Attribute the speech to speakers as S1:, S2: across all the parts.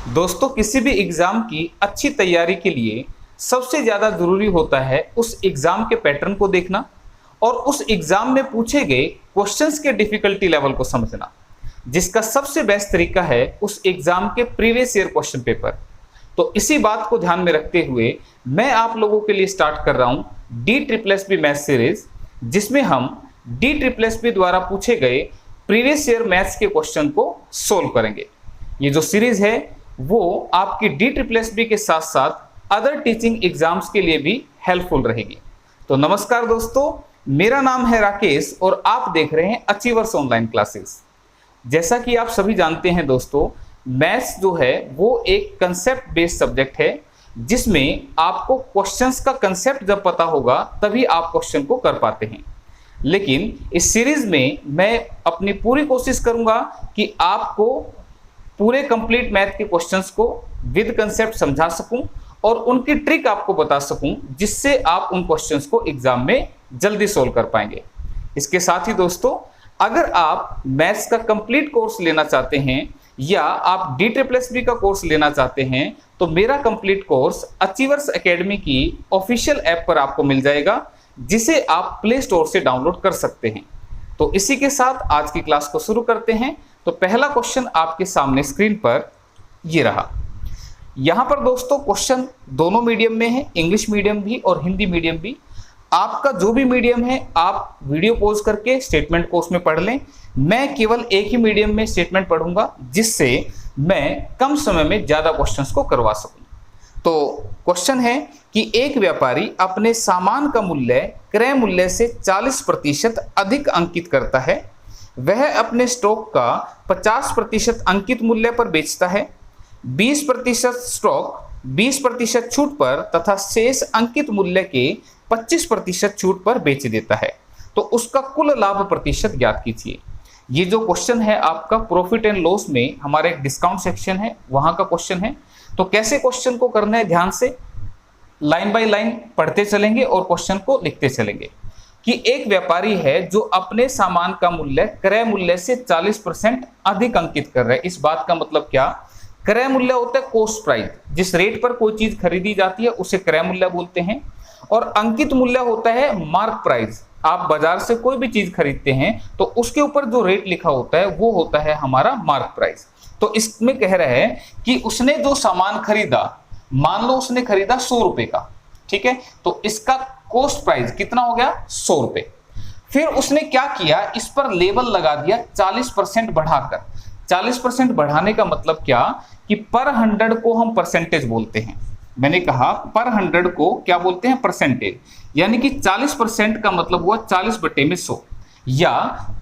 S1: दोस्तों, किसी भी एग्जाम की अच्छी तैयारी के लिए सबसे ज़्यादा ज़रूरी होता है उस एग्जाम के पैटर्न को देखना और उस एग्जाम में पूछे गए क्वेश्चंस के डिफिकल्टी लेवल को समझना, जिसका सबसे बेस्ट तरीका है उस एग्जाम के प्रीवियस ईयर क्वेश्चन पेपर। तो इसी बात को ध्यान में रखते हुए मैं आप लोगों के लिए स्टार्ट कर रहा हूं DSSB मैथ सीरीज, जिसमें हम DSSB द्वारा पूछे गए प्रीवियस ईयर मैथ्स के क्वेश्चन को सोल्व करेंगे। ये जो सीरीज है वो आपकी DSSB के साथ साथ अदर टीचिंग एग्जाम्स के लिए भी हेल्पफुल रहेगी। तो नमस्कार दोस्तों, मेरा नाम है राकेश और आप देख रहे हैं अचीवर्स ऑनलाइन क्लासेस। जैसा कि आप सभी जानते हैं दोस्तों, मैथ्स जो है वो एक कंसेप्ट बेस्ड सब्जेक्ट है, जिसमें आपको क्वेश्चंस का कंसेप्ट जब पता होगा तभी आप क्वेश्चन को कर पाते हैं। लेकिन इस सीरीज में मैं अपनी पूरी कोशिश करूंगा कि आपको पूरे कंप्लीट मैथ के क्वेश्चंस को विद कंसेप्ट समझा सकूं और उनकी ट्रिक आपको बता सकूं, जिससे आप उन क्वेश्चंस को एग्जाम में जल्दी सोल्व कर पाएंगे। इसके साथ ही दोस्तों, अगर आप मैथ्स का कंप्लीट कोर्स लेना चाहते हैं या आप DSSB का कोर्स लेना चाहते हैं, तो मेरा कंप्लीट कोर्स अचीवर्स एकेडमी की ऑफिशियल ऐप पर आपको मिल जाएगा, जिसे आप प्ले स्टोर से डाउनलोड कर सकते हैं। तो इसी के साथ आज की क्लास को शुरू करते हैं। तो पहला क्वेश्चन आपके सामने स्क्रीन पर ये रहा। यहां पर दोस्तों क्वेश्चन दोनों मीडियम में है, इंग्लिश मीडियम भी और हिंदी मीडियम भी। आपका जो भी मीडियम है आप वीडियो पॉज करके स्टेटमेंट को उसमें पढ़ लें। मैं केवल एक ही मीडियम में स्टेटमेंट पढ़ूंगा, जिससे मैं कम समय में ज्यादा क्वेश्चंस को करवा सकूं। तो क्वेश्चन है कि एक व्यापारी अपने सामान का मूल्य क्रय मूल्य से 40% अधिक अंकित करता है। वह अपने स्टॉक का 50% अंकित मूल्य पर बेचता है, 20% स्टॉक 20% छूट पर तथा शेष अंकित मूल्य के 25% छूट पर बेच देता है। तो उसका कुल लाभ प्रतिशत ज्ञात कीजिए। ये जो क्वेश्चन है आपका प्रॉफिट एंड लॉस में हमारा एक डिस्काउंट सेक्शन है, वहां का क्वेश्चन है। तो कैसे क्वेश्चन को करना है, ध्यान से लाइन बाय लाइन पढ़ते चलेंगे और क्वेश्चन को लिखते चलेंगे। कि एक व्यापारी है जो अपने सामान का मूल्य क्रय मूल्य से 40% अधिक अंकित कर रहा है। इस बात का मतलब क्या, क्रय मूल्य होता है कॉस्ट प्राइस, जिस रेट पर कोई चीज खरीदी जाती है उसे क्रय मूल्य बोलते हैं। और अंकित मूल्य होता है मार्क प्राइस। आप बाजार से कोई भी चीज खरीदते हैं तो उसके ऊपर जो रेट लिखा होता है वो होता है हमारा मार्क प्राइस। तो इसमें कह रहे हैं कि उसने जो सामान खरीदा, मान लो उसने खरीदा 100 रुपए का, ठीक है, तो इसका कॉस्ट प्राइस कितना हो गया, 100 रुपए। फिर उसने क्या किया, इस पर लेबल लगा दिया 40% बढ़ाकर। 40% बढ़ाने का मतलब क्या कि पर 100 को हम परसेंटेज बोलते हैं। मैंने कहा पर 100 को क्या बोलते हैं, परसेंटेज। यानी कि 40% का मतलब हुआ 40/100, या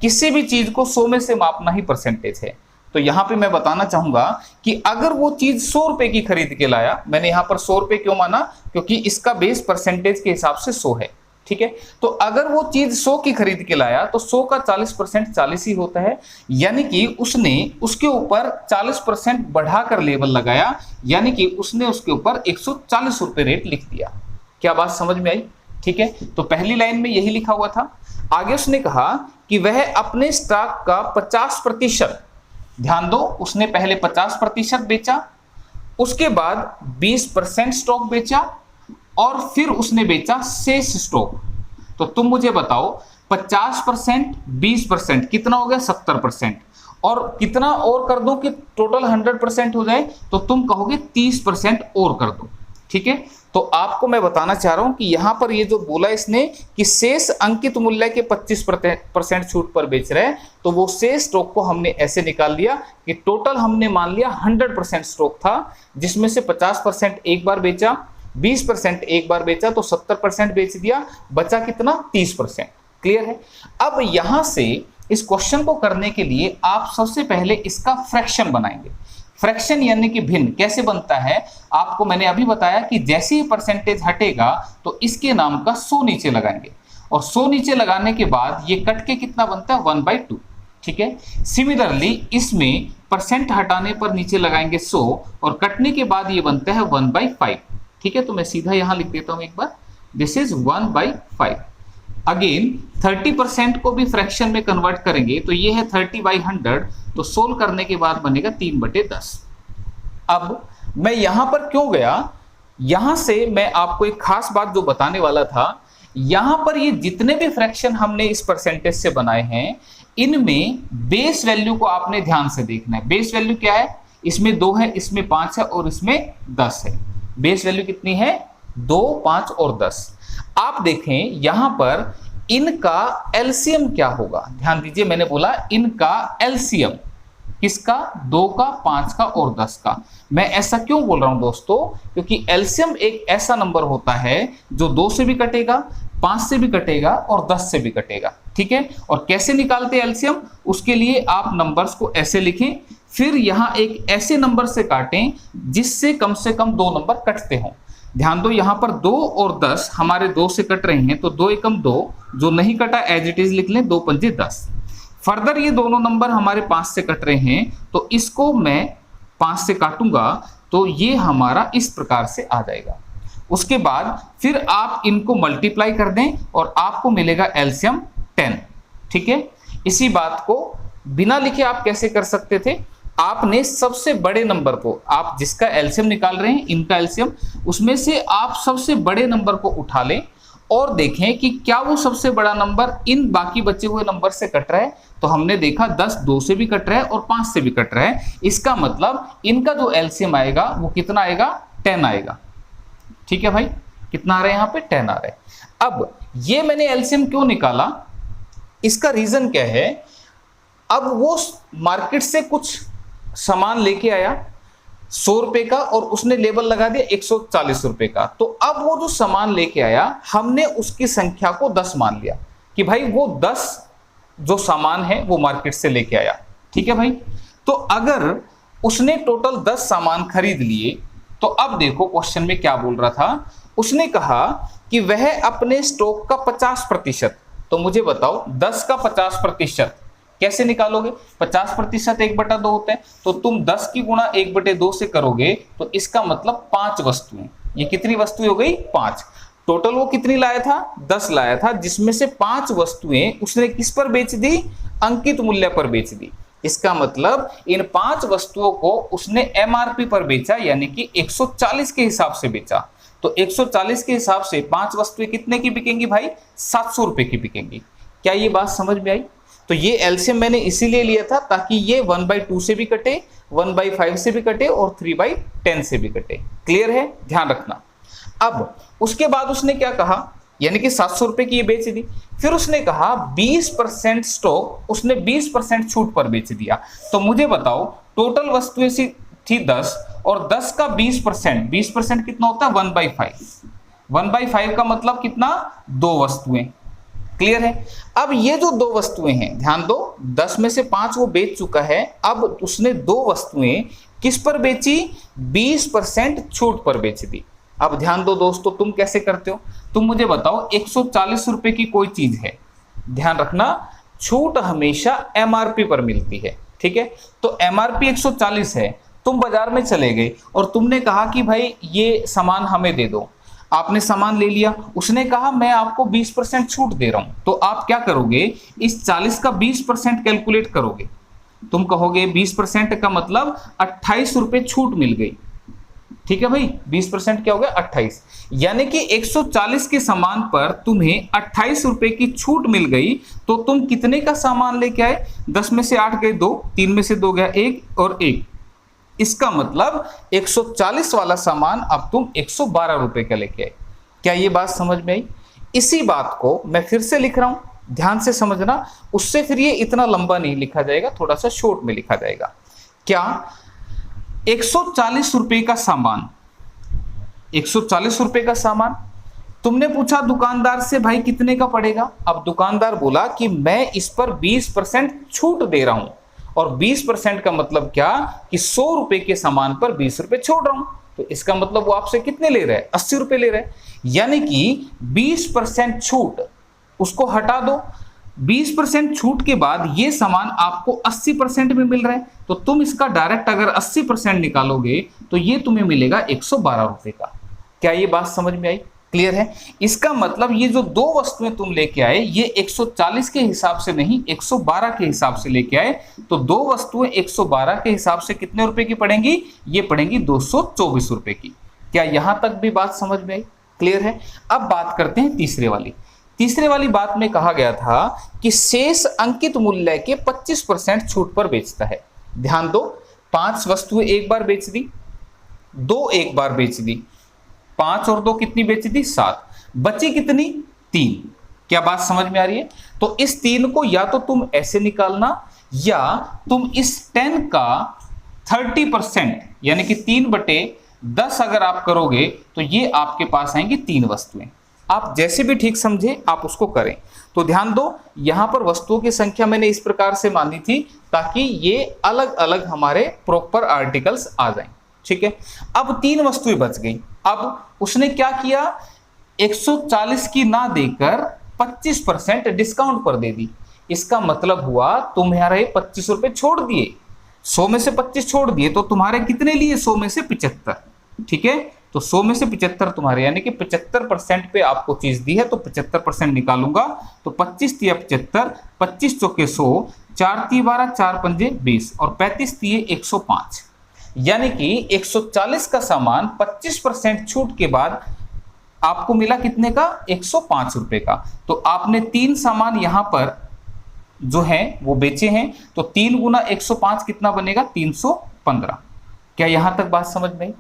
S1: किसी भी चीज को 100 में से मापना ही परसेंटेज है। तो यहां पे मैं बताना चाहूंगा कि अगर वो चीज 100 रुपए की खरीद के लाया, मैंने यहां पर 100 रुपए क्यों माना, क्योंकि इसका बेस परसेंटेज के हिसाब से 100 है, ठीक है। तो अगर वो चीज 100 की खरीद के लाया तो 100 का 40% 40 ही होता है। यानी कि उसने उसके ऊपर 40% बढ़ाकर लेबल लगाया, यानी कि उसने उसके ऊपर 140 रुपए रेट लिख दिया। क्या बात समझ में आई, ठीक है। तो पहली लाइन में यही लिखा हुआ था। आगे उसने कहा कि वह अपने स्टॉक का 50%, ध्यान दो, उसने पहले 50% बेचा, उसके बाद 20% स्टॉक बेचा और फिर उसने बेचा शेष स्टॉक। तो तुम मुझे बताओ 50% 20% कितना हो गया, 70%। और कितना और कर दो कि टोटल 100% हो जाए, तो तुम कहोगे 30% और कर दो, ठीक है। तो आपको मैं बताना चाह रहा हूं कि यहां पर ये जो बोला इसने कि शेष अंकित मूल्य के 25% छूट पर बेच रहे हैं, तो वो शेष स्टॉक को हमने ऐसे निकाल लिया कि टोटल हमने मान लिया 100% स्टॉक था, जिसमें से 50% एक बार बेचा, 20% एक बार बेचा, तो 70% बेच दिया, बचा कितना, 30%। क्लियर है। अब यहां से इस क्वेश्चन को करने के लिए आप सबसे पहले इसका फ्रैक्शन बनाएंगे। फ्रैक्शन यानी कि भिन्न कैसे बनता है, आपको मैंने अभी बताया कि जैसे ही परसेंटेज हटेगा तो इसके नाम का 100 नीचे लगाएंगे, और 100 नीचे लगाने के बाद ये कट के कितना बनता है, 1/2, ठीक है। सिमिलरली इसमें परसेंट हटाने पर नीचे लगाएंगे 100 और कटने के बाद ये बनता है 1/5, ठीक है। तो मैं सीधा यहां लिख देता हूं एक बार, दिस इज 1/5। अगेन 30% को भी फ्रैक्शन में कन्वर्ट करेंगे तो ये है 30/100, तो सोल्व करने के बाद बनेगा 3/10। अब मैं यहां पर क्यों गया, यहां से मैं आपको एक खास बात जो बताने वाला था। यहां पर ये जितने भी फ्रैक्शन हमने इस परसेंटेज से बनाए हैं, इनमें बेस वैल्यू को आपने ध्यान से देखना है। बेस वैल्यू क्या है, इसमें 2 है, इसमें 5 है और इसमें 10 है। बेस वैल्यू कितनी है, 2, 5 और 10। आप देखें यहां पर इनका एलसीएम क्या होगा, ध्यान दीजिए, मैंने बोला इनका एलसीएम किसका, 2 का, 5 का और 10 का। मैं ऐसा क्यों बोल रहा हूं दोस्तों, क्योंकि एलसीएम एक ऐसा नंबर होता है जो 2 से भी कटेगा, 5 से भी कटेगा और 10 से भी कटेगा। ठीक है, और कैसे निकालते हैं एलसीएम, उसके लिए आप नंबर्स को ऐसे लिखें, फिर यहां एक ऐसे नंबर से काटें जिससे कम से कम 2 नंबर कटते हों। ध्यान दो, यहां पर 2 और 10 हमारे 2 से कट रहे हैं, तो 2 एकम 2, जो नहीं कटा एज इट इज लिख लें, 2 पंजे 10। फर्दर ये दोनों नंबर हमारे 5 से कट रहे हैं, तो इसको मैं 5 से काटूंगा तो ये हमारा इस प्रकार से आ जाएगा। उसके बाद फिर आप इनको मल्टीप्लाई कर दें और आपको मिलेगा एलसीएम 10। ठीक है, इसी बात को बिना लिखे आप कैसे कर सकते थे, आपने सबसे बड़े नंबर को, आप जिसका एलसीएम निकाल रहे हैं, इनका एलसीएम, उसमें से आप सबसे बड़े नंबर को उठा लें और देखें कि क्या वो सबसे बड़ा नंबर इन बाकी बचे हुए नंबर से कट रहा है। तो हमने देखा 10 2 से भी कट रहा है और 5 से भी कट रहा है, इसका मतलब इनका जो एलसीएम आएगा वो कितना आएगा, 10 आएगा। ठीक है भाई, कितना आ रहा है यहाँ पे, 10 आ रहा है। अब ये मैंने एलसीएम क्यों निकाला, इसका रीजन क्या है, अब वो मार्केट से कुछ सामान लेके आया 100 रुपए का और उसने लेबल लगा दिया 140 रुपए का। तो अब वो जो सामान लेके आया, हमने उसकी संख्या को 10 मान लिया कि भाई वो 10 जो सामान है वो मार्केट से लेके आया। ठीक है भाई, तो अगर उसने टोटल 10 सामान खरीद लिए, तो अब देखो क्वेश्चन में क्या बोल रहा था, उसने कहा कि वह अपने स्टॉक का 50%, तो मुझे बताओ 10 का 50% कैसे निकालोगे, 50% 1/2 होता है, तो तुम 10 की गुणा 1/2 से करोगे, तो इसका मतलब 5 वस्तुएं। ये कितनी वस्तुएं हो गई, 5। टोटल वो कितनी लाया था, 10 लाया था, जिसमें से 5 वस्तुएं उसने किस पर बेच दी, अंकित मूल्य पर बेच दी। इसका मतलब इन 5 वस्तुओं को उसने एमआरपी पर बेचा, यानी कि 140 के हिसाब से बेचा। तो 140 के हिसाब से 5 वस्तुएं कितने की बिकेंगी भाई, 700 रुपए की बिकेंगी। क्या ये बात समझ में आई? तो ये एलसीएम मैंने इसीलिए लिया था ताकि ये 1/2 से भी कटे, 1/5 से भी कटे और 3/10 से भी कटे। क्लियर है, ध्यान रखना। अब उसके बाद उसने क्या कहा, यानी कि 700 रुपए की ये बेच दी, फिर उसने कहा 20% स्टॉक उसने 20% छूट पर बेच दिया। तो मुझे बताओ टोटल वस्तुएं थी 10 और 10 का 20%, 20% कितना होता है, 1/5। 1/5 का मतलब कितना, 2 वस्तुएं। क्लियर है। अब ये जो 2 वस्तुएं हैं, ध्यान दो, 10 में से 5 वो बेच चुका है, अब उसने 2 वस्तुएं किस पर बेची, 20% छूट पर बेच दी। अब ध्यान दो दोस्तों, तुम कैसे करते हो, तुम मुझे बताओ 140 रुपए की कोई चीज है, ध्यान रखना छूट हमेशा एमआरपी पर मिलती है। ठीक है, तो एमआरपी 140 है, तुम बाजार में चले गए और तुमने कहा कि भाई ये सामान हमें दे दो। आपने सामान ले लिया, उसने कहा मैं आपको 20% छूट दे रहा हूं, तो आप क्या करोगे, इस 40 का 20% कैलकुलेट करोगे। तुम कहोगे 20% का मतलब 28 रुपए छूट मिल गई। ठीक है भाई, 20% क्या हो गया, 28, यानी कि 140 के सामान पर तुम्हें 28 रुपए की छूट मिल गई। तो तुम कितने का सामान लेके आए, 10 में से 8 गए 2, 3 में से 2 गया 1 और 1। इसका मतलब 140 वाला सामान अब तुम 112 रुपए का लेके आए। क्या ये बात समझ में आई? इसी बात को मैं फिर से लिख रहा हूं, ध्यान से समझना, उससे फिर ये इतना लंबा नहीं लिखा जाएगा, थोड़ा सा शॉर्ट में लिखा जाएगा। क्या 140 रुपए का सामान, 140 रुपए का सामान, तुमने पूछा दुकानदार से भाई कितने का पड़ेगा। अब दुकानदार बोला कि मैं इस पर 20% छूट दे रहा हूं, और 20% का मतलब क्या कि 100 रुपए के सामान पर 20 रुपए छोड़ रहा हूं। तो इसका मतलब वो आपसे कितने ले रहा है, 80 रुपए ले रहा है, यानी कि 20% छूट उसको हटा दो। 20% छूट के बाद ये सामान आपको 80% में मिल रहा है, तो तुम इसका डायरेक्ट अगर 80% निकालोगे तो ये तुम्हें मिलेगा 112 रुपए का। क्या ये बात समझ में आई? क्लियर है? इसका मतलब ये जो दो वस्तुएं तुम लेके आए ये 140 के हिसाब से नहीं 112 के हिसाब से लेके आए, तो दो वस्तुएं 112 के हिसाब से कितने रुपए की पड़ेंगी? ये पड़ेंगी 224 रुपए की। क्या यहां तक भी बात समझ में आई? क्लियर है? अब बात करते हैं तीसरे वाली बात में कहा गया था कि शेष अंकित मूल्य के 25% छूट पर बेचता है। ध्यान दो, 5 वस्तुएं एक बार बेच दी, 2 एक बार बेच दी, 5 और 2 कितनी बेच दी? 7, बची कितनी? 3। क्या बात समझ में आ रही है? तो इस 3 को या तो तुम ऐसे निकालना या तुम इस 10 का 30% यानी कि 3/10 अगर आप करोगे तो ये आपके पास आएंगी 3 वस्तुएं। आप जैसे भी ठीक समझे आप उसको करें। तो ध्यान दो, यहां पर वस्तुओं की संख्या मैंने इस प्रकार से मानी थी ताकि ये अलग अलग हमारे प्रॉपर आर्टिकल्स आ जाएं। ठीक है, अब 3 वस्तुएं बच गई। अब उसने क्या किया? 140 की ना देकर 25% डिस्काउंट पर दे दी। इसका मतलब हुआ तुम्हारे 25 रुपए छोड़ दिए, 100 में से 25 छोड़ दिए, तो तुम्हारे कितने लिए? 100 में से 75। ठीक है, तो 100 में से 75 तुम्हारे, यानी कि 75% पे आपको चीज दी है तो 75% निकालूंगा, तो 25 तिया 75, 25 चौके 100, 4 तिये 12, 4 पंजे 20 और 35 तिये 105। यानी कि 140 का सामान 25% छूट के बाद आपको मिला कितने का? 105 रुपए का। तो आपने 3 सामान यहां पर जो है वो बेचे हैं, तो 3 गुना 105 कितना बनेगा? 315। क्या यहां तक बात समझ में आई?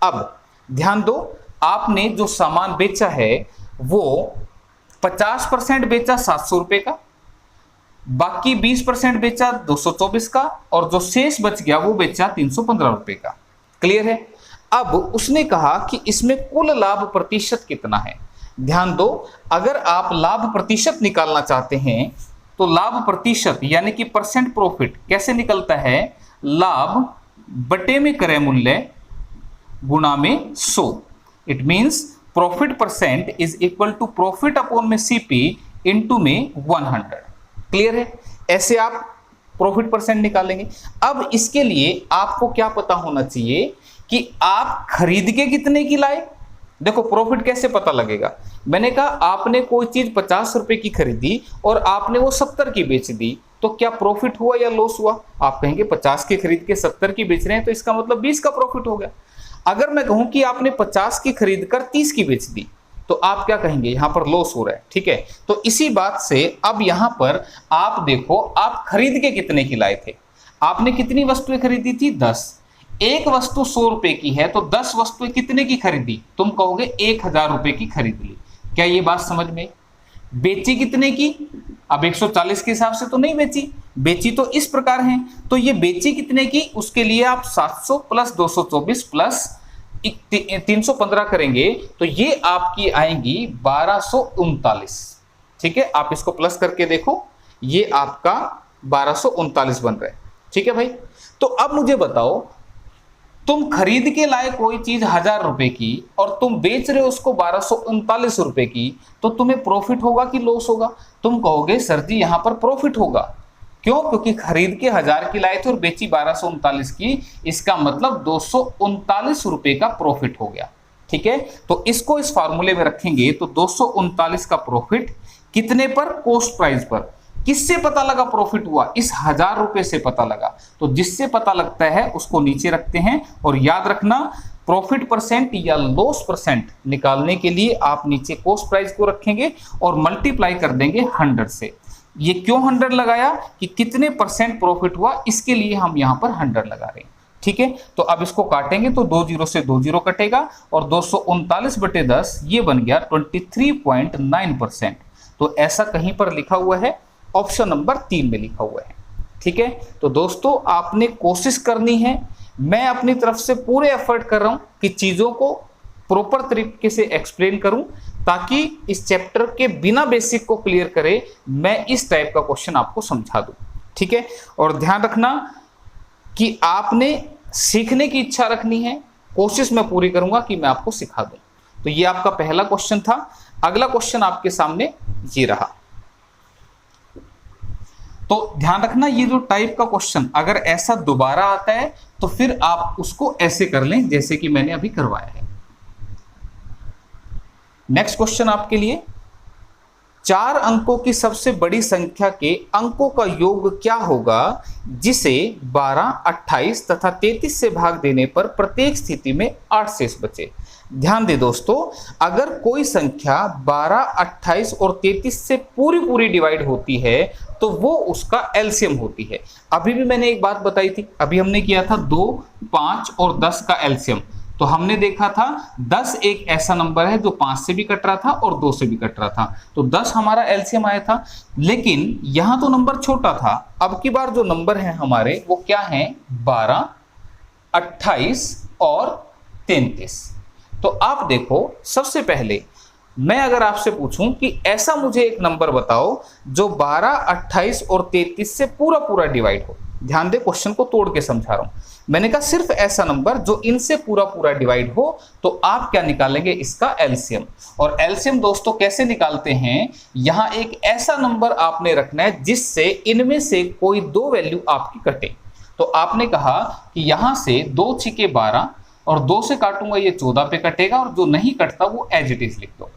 S1: अब ध्यान दो, आपने जो सामान बेचा है वो 50% बेचा 700 रुपए का, बाकी 20% बेचा 224 का, और जो शेष बच गया वो बेचा 315 रुपए का। क्लियर है? अब उसने कहा कि इसमें कुल लाभ प्रतिशत कितना है। ध्यान दो, अगर आप लाभ प्रतिशत निकालना चाहते हैं तो लाभ प्रतिशत यानी कि परसेंट प्रॉफिट कैसे निकलता है? लाभ बटे में क्रय मूल्य गुणा में 100। It means profit percent is equal to profit upon में सीपी इनटू में 100। क्लियर है? ऐसे आप प्रॉफिट परसेंट निकालेंगे। अब इसके लिए आपको क्या पता होना चाहिए कि आप खरीद के कितने की लाए। देखो प्रॉफिट कैसे पता लगेगा? मैंने कहा आपने कोई चीज 50 रुपए की खरीदी और आपने वो 70 की बेच दी, तो क्या प्रॉफिट हुआ या लॉस हुआ? आप कहेंगे 50 की खरीद के 70 की बेच रहे हैं तो इसका मतलब 20 का प्रॉफिट हो गया। अगर मैं कहूं कि आपने 50 की खरीद कर 30 की बेच दी तो आप क्या कहेंगे? यहां पर लॉस हो रहा है। ठीक है, तो इसी बात से अब यहां पर आप देखो, आप खरीद के कितने की लाए थे? आपने कितनी वस्तुएं खरीदी थी? 10। एक वस्तु 100 रुपए की है तो 10 वस्तुएं कितने की खरीदी? तुम कहोगे 1000 रुपए की खरीद ली। क्या ये बात समझ में? बेची कितने की? अब 140 के हिसाब से तो नहीं बेची, बेची तो इस प्रकार है। तो ये बेची कितने की? उसके लिए आप 700 प्लस 224 प्लस 315 करेंगे तो ये आपकी आएंगी 1239। ठीक है, आप इसको प्लस करके देखो, ये आपका 1239 बन रहा है। ठीक है भाई, तो अब मुझे बताओ, तुम खरीद के लाए कोई चीज 1000 रुपए की और तुम बेच रहे हो उसको 1239 रुपए की, तो तुम्हें प्रॉफिट होगा कि लॉस होगा? तुम कहोगे सर जी यहां पर प्रॉफिट होगा। क्यों? क्योंकि खरीद के 1000 की लाए थे और बेची 1239 की, इसका मतलब 239 रुपए का प्रॉफिट हो गया। ठीक है, तो इसको इस फार्मूले में रखेंगे तो 239 का प्रॉफिट कितने पर? कॉस्ट प्राइस पर। किससे पता लगा प्रॉफिट हुआ? इस 1000 रुपए से पता लगा। तो जिससे पता लगता है उसको नीचे रखते हैं, और याद रखना प्रॉफिट परसेंट या लॉस परसेंट निकालने के लिए आप नीचे कॉस्ट प्राइस को रखेंगे और मल्टीप्लाई कर देंगे 100 से। ये क्यों 100 लगाया? कि कितने परसेंट प्रॉफिट हुआ, इसके लिए हम यहां पर 100 लगा रहे हैं। ठीक है, तो अब इसको काटेंगे तो 2 0 से 2 0 कटेगा और 239/10 ये बन गया 23.9%। तो ऐसा कहीं पर लिखा हुआ है, ऑप्शन नंबर 3 में लिखा हुआ है। ठीक है, तो दोस्तों आपने कोशिश करनी है, मैं अपनी तरफ से पूरे एफर्ट कर रहा हूं कि चीजों को प्रॉपर तरीके से एक्सप्लेन करूं ताकि इस चैप्टर के बिना बेसिक को क्लियर करे मैं इस टाइप का क्वेश्चन आपको समझा दूं। ठीक है, और ध्यान रखना कि आपने सीखने की इच्छा रखनी है, कोशिश मैं पूरी करूंगा कि मैं आपको सिखा दूं। तो ये आपका पहला क्वेश्चन था। अगला क्वेश्चन आपके सामने ये रहा। तो ध्यान रखना, ये जो टाइप का क्वेश्चन अगर ऐसा दोबारा आता है तो फिर आप उसको ऐसे कर लें जैसे कि मैंने अभी करवाया है। नेक्स्ट क्वेश्चन आपके लिए, 4 अंकों की सबसे बड़ी संख्या के अंकों का योग क्या होगा जिसे 12, 28 तथा 33 से भाग देने पर प्रत्येक स्थिति में 8 शेष बचे। ध्यान दे दोस्तों, अगर कोई संख्या 12, 28 और 33 से पूरी डिवाइड होती है तो वो उसका एलसीएम होती है। अभी भी मैंने एक बात बताई थी, अभी हमने किया था 2, 5 और 10 का एलसीएम। तो हमने देखा था 10 एक ऐसा नंबर है जो 5 से भी कट रहा था और 2 से भी कट रहा था, तो 10 हमारा एलसीएम आया था। लेकिन यहां तो नंबर छोटा था, अब की बार जो नंबर है हमारे वो क्या है, 12, 28 और 33। तो आप देखो, सबसे पहले मैं अगर आपसे पूछूं कि ऐसा मुझे एक नंबर बताओ जो 12, 28 और 33 से पूरा डिवाइड हो। ध्यान दे, क्वेश्चन को तोड़ के समझा रहा हूं। मैंने कहा सिर्फ ऐसा नंबर जो इनसे पूरा डिवाइड हो, तो आप क्या निकालेंगे, इसका एलसीएम। और एलसीएम दोस्तों कैसे निकालते हैं, यहां एक ऐसा नंबर आपने रखना है जिससे इनमें से कोई 2 वैल्यू आपकी कटे। तो आपने कहा कि यहां से 2 छिके 12 और 2 से काटूंगा ये 14 पे कटेगा, और जो नहीं कटता वो एज इट इज लिख दो।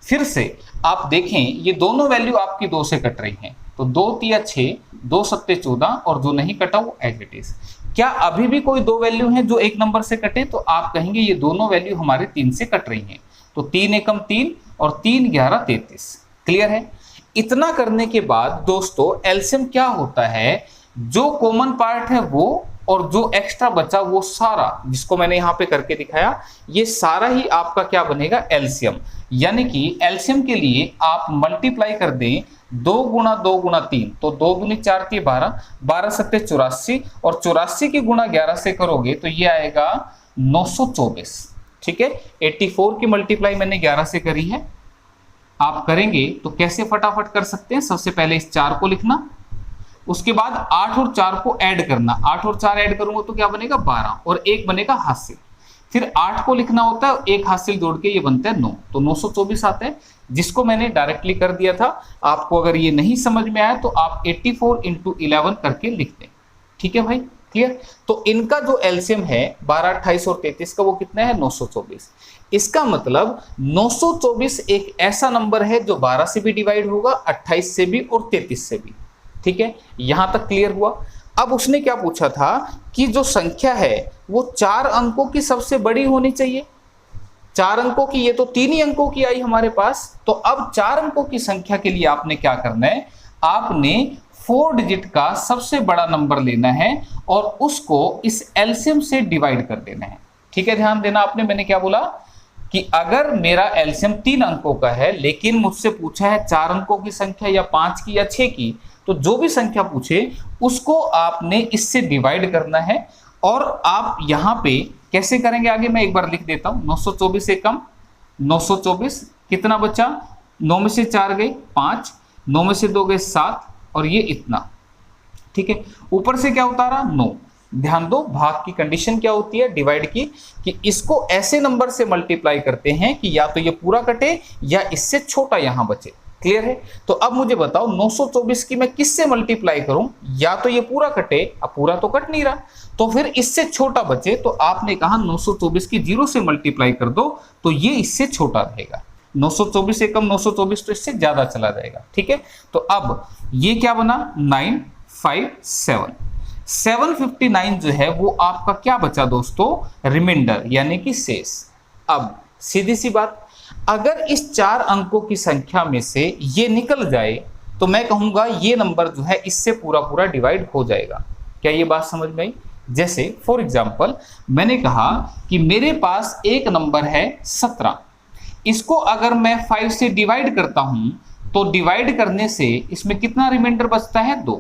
S1: फिर से आप देखें, ये दोनों वैल्यू आपकी 2 से कट रही हैं, तो 2 तिया 6, 2 सत्ते 14 और जो नहीं कटा वो एज इट इज। क्या अभी भी कोई 2 वैल्यू हैं जो एक नंबर से कटे, तो आप कहेंगे ये दोनों वैल्यू हमारे 3 से कट रही हैं। तो 3 एकम 3 और 3 11 33। क्लियर है। इतना करने के बाद दोस्तों एलसीएम क्या होता है, जो कॉमन पार्ट है वो और जो एक्स्ट्रा बचा वो सारा, जिसको मैंने यहाँ पे करके दिखाया, ये सारा ही आपका क्या बनेगा, एलसीएम। यानी कि एलसीएम के लिए आप मल्टीप्लाई कर दें 2 गुणा 2 गुणा 3, तो 2 दूनी 4 की 12, 12 सत्ते 84 और 84 की गुणा 11 से करोगे तो ये आएगा 924। ठीक है, 84 की मल्टीप्लाई मैंने 11 से करी है। आप करेंगे तो कैसे फटाफट कर सकते हैं, सबसे पहले इस 4 को लिखना, उसके बाद 8 और 4 को ऐड करना, 8 और 4 ऐड करूंगा तो क्या बनेगा, 12 और 1 बनेगा हासिल। फिर 8 को लिखना होता है, 1 हासिल जोड़ के ये बनता है 9, तो 924 आता है, जिसको मैंने डायरेक्टली कर दिया था। आपको अगर ये नहीं समझ में आया तो आप 84 × 11 करके लिख दें। ठीक है भाई, क्लियर। तो इनका जो एलसीएम है 12, 28 और 33 का, वो कितना है, 924। इसका मतलब 924 एक ऐसा नंबर है जो 12 से भी डिवाइड होगा, 28 से भी और 33 से भी। ठीक है, यहां तक क्लियर हुआ। अब उसने क्या पूछा था कि जो संख्या है वो 4 अंकों की सबसे बड़ी होनी चाहिए। 4 अंकों की, ये तो 3 ही अंकों की आई हमारे पास। तो अब 4 अंकों की संख्या के लिए आपने क्या करना है, आपने 4 डिजिट का सबसे बड़ा नंबर लेना है और उसको इस एलसीएम से डिवाइड कर देना है। ठीक है, ध्यान देना आपने, मैंने क्या बोला कि अगर मेरा एलसीएम 3 अंकों का है लेकिन मुझसे पूछा है 4 अंकों की संख्या या 5 की या 6 की, तो जो भी संख्या पूछे उसको आपने इससे डिवाइड करना है। और आप यहां पे कैसे करेंगे आगे मैं एक बार लिख देता हूं। 924 से कम 924, कितना बचा, 9 में से 4 गए 5, 9 में से 2 गए 7 और ये इतना। ठीक है, ऊपर से क्या उतारा, 9। ध्यान दो, भाग की कंडीशन क्या होती है, डिवाइड की, कि इसको ऐसे नंबर से मल्टीप्लाई करते हैं कि या तो ये पूरा कटे या इससे छोटा यहां बचे। क्लियर है। तो अब मुझे बताओ 924 की मैं किससे मल्टीप्लाई करूं, या तो ये पूरा कटे, अब पूरा तो कट नहीं रहा, तो फिर इससे छोटा बचे, तो आपने कहा 924 की 0 से मल्टीप्लाई कर दो तो ये इससे छोटा रहेगा। 924 से कम 924 तो इससे ज्यादा चला जाएगा। ठीक है, तो अब ये क्या बना, 957। 759 जो है वो आपका क्या बचा दोस्तों, रिमाइंडर यानी कि शेष। अब सीधी सी बात, अगर इस 4 अंकों की संख्या में से ये निकल जाए तो मैं कहूंगा ये नंबर जो है इससे पूरा डिवाइड हो जाएगा। क्या ये बात समझ में आई। जैसे फॉर एग्जांपल मैंने कहा कि मेरे पास एक नंबर है 17, इसको अगर मैं 5 से डिवाइड करता हूं तो डिवाइड करने से इसमें कितना रिमाइंडर बचता है, 2।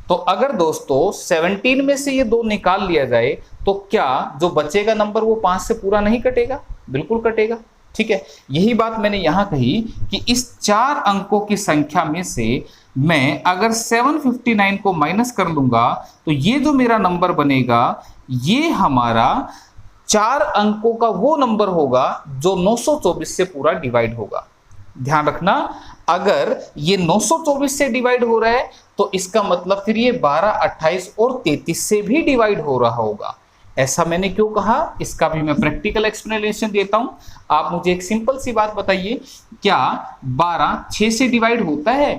S1: तो अगर दोस्तों 17 में से ये 2 निकाल लिया जाए तो क्या जो बचेगा नंबर वो 5 से पूरा नहीं कटेगा, बिल्कुल कटेगा। ठीक है, यही बात मैंने यहां कही कि इस 4 अंकों की संख्या में से मैं अगर 759 को माइनस कर लूंगा तो ये जो मेरा नंबर बनेगा ये हमारा 4 अंकों का वो नंबर होगा जो 924 से पूरा डिवाइड होगा। ध्यान रखना, अगर ये 924 से डिवाइड हो रहा है तो इसका मतलब फिर ये 12, 28 और 33 से भी डिवाइड हो रहा होगा। ऐसा मैंने क्यों कहा, इसका भी मैं प्रैक्टिकल एक्सप्लेनेशन देता हूं। आप मुझे एक सिंपल सी बात बताइए, क्या 12 6 से डिवाइड होता है?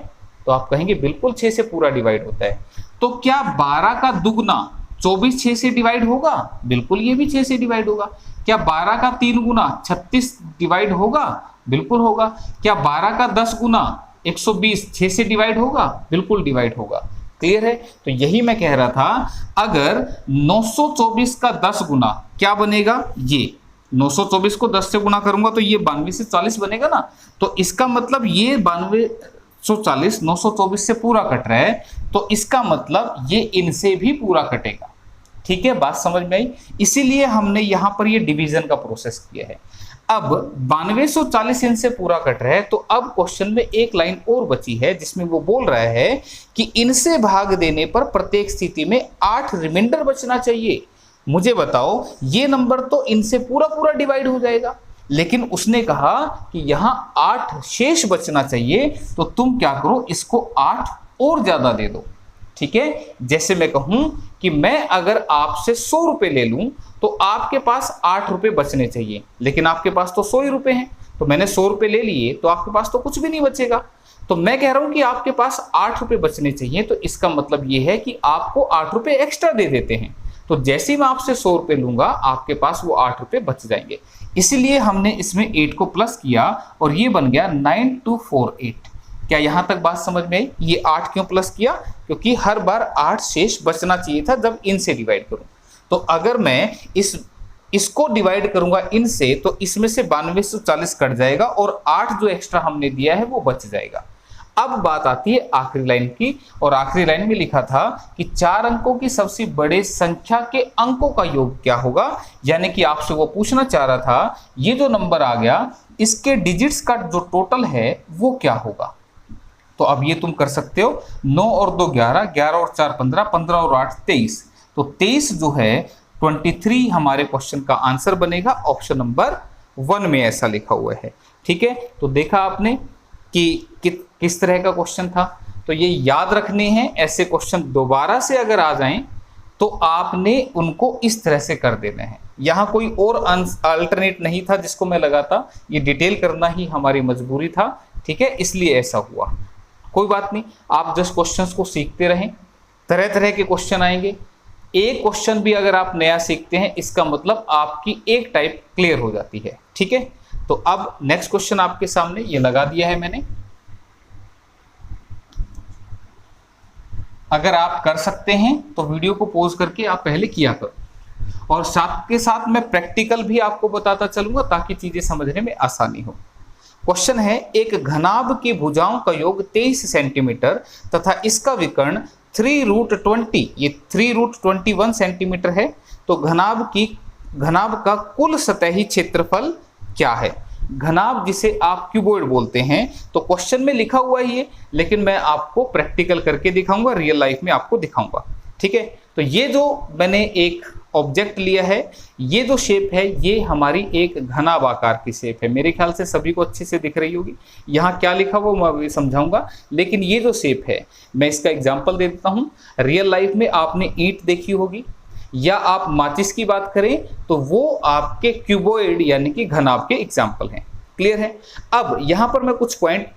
S1: तो आप कहेंगे बिल्कुल 6 से पूरा डिवाइड होता है। तो क्या 12 का दुगना 24 6 से डिवाइड होगा? बिल्कुल ये भी 6 से डिवाइड होगा। क्या 12 का 3 गुना 36 डिवाइड होगा? बिल्कुल होगा। क्या 12 का 10 गुना 120 6 से डिवाइड होगा? बिल्कुल डिवाइड होगा। क्लियर है? तो यही मैं कह रहा था, अगर 924 का 10 गुना क्या बनेगा, ये 924 को 10 से गुना करूंगा तो ये 92 से 40 बनेगा ना। तो इसका मतलब ये 9240 924 से पूरा कट रहा है, तो इसका मतलब ये इनसे भी पूरा कटेगा। ठीक है, बात समझ में आई? इसीलिए हमने यहां पर ये डिवीजन का प्रोसेस किया है। अब 9240 इनसे पूरा कट रहा है, तो अब क्वेश्चन में एक लाइन और बची है जिसमें वो बोल रहा है कि इनसे भाग देने पर प्रत्येक स्थिति में 8 रिमाइंडर बचना चाहिए। मुझे बताओ, ये नंबर तो इनसे पूरा पूरा डिवाइड हो जाएगा, लेकिन उसने कहा कि यहां 8 शेष बचना चाहिए, तो तुम क्या करो, इसको 8 और ज्यादा दे दो। ठीक है, जैसे मैं कहूं कि मैं अगर आपसे 100 रुपए ले लूं तो आपके पास 8 रुपए बचने चाहिए, लेकिन आपके पास तो 100 ही रुपए हैं, तो मैंने 100 रुपए ले लिए तो आपके पास तो कुछ भी नहीं बचेगा। तो मैं कह रहा हूं कि आपके पास 8 रुपए बचने चाहिए, तो इसका मतलब यह है कि आपको 8 रुपए एक्स्ट्रा दे देते हैं। तो जैसे ही मैं आपसे 100 रुपए लूंगा, आपके पास वो 8 रुपए बच जाएंगे। इसीलिए हमने इसमें 8 को प्लस किया और ये बन गया 9248। क्या यहां तक बात समझ में आई? ये 8 क्यों प्लस किया? क्योंकि हर बार 8 शेष बचना चाहिए था जब इनसे डिवाइड करूं। तो अगर मैं इसको डिवाइड करूंगा इनसे, तो इसमें से 9240 कट जाएगा और 8 जो एक्स्ट्रा हमने दिया है वो बच जाएगा। अब बात आती है आखिरी लाइन की, और आखिरी लाइन में लिखा था कि 4 अंकों की सबसे बड़े संख्या के अंकों का योग क्या होगा। यानी कि आपसे वो पूछना चाह रहा था, ये जो नंबर आ गया इसके डिजिट्स का जो टोटल है वो क्या होगा। तो अब ये तुम कर सकते हो, 9 और 2 11, 11 और 4 15, 15 और 8 23। तो 23 जो है 23 हमारे क्वेश्चन का आंसर बनेगा। ऑप्शन नंबर 1 में ऐसा लिखा हुआ है। ठीक है, तो देखा आपने कि किस तरह का क्वेश्चन था। तो ये याद रखने हैं, ऐसे क्वेश्चन दोबारा से अगर आ जाएं तो आपने उनको इस तरह से कर देना है। यहाँ कोई और अल्टरनेट नहीं था जिसको मैं लगाता, ये डिटेल करना ही हमारी मजबूरी था। ठीक है, इसलिए ऐसा हुआ। कोई बात नहीं, आप जस्ट क्वेश्चंस को सीखते रहें, तरह तरह के क्वेश्चन आएंगे। एक क्वेश्चन भी अगर आप नया सीखते हैं, इसका मतलब आपकी एक टाइप क्लियर हो जाती है। ठीक है, तो अब नेक्स्ट क्वेश्चन आपके सामने ये लगा दिया है मैंने। अगर आप कर सकते हैं तो वीडियो को पॉज करके आप पहले किया करो, और साथ के साथ मैं प्रैक्टिकल भी आपको बताता चलूंगा ताकि चीजें समझने में आसानी हो। क्वेश्चन है, एक घनाभ की भुजाओं का योग 23 सेंटीमीटर तथा इसका विकर्ण 3√20, ये 3√21 सेंटीमीटर है। तो घनाभ का कुल सतही क्षेत्रफल क्या है? घनाभ जिसे आप क्यूबॉइड बोलते हैं, तो क्वेश्चन में लिखा हुआ ही है, लेकिन मैं आपको प्रैक्टिकल करके दिखाऊंगा, रियल लाइफ में आपको दिखाऊंगा। ठीक है, तो ये जो मैंने एक ऑब्जेक्ट लिया है, ये जो शेप है, ये हमारी एक घनाभ आकार की शेप है। मेरे ख्याल से सभी को अच्छे से दिख रही होगी। यहाँ क्या लिखा वो मैं अभी समझाऊंगा, लेकिन ये जो शेप है, मैं इसका एग्जांपल दे देता हूँ। रियल लाइफ में आपने ईंट देखी होगी, या आप माचिस की बात करें तो वो आपके क्यूबॉइड यानी कि घनाभ के एग्जाम्पल हैं। क्लियर है? अब यहाँ पर मैं कुछ पॉइंट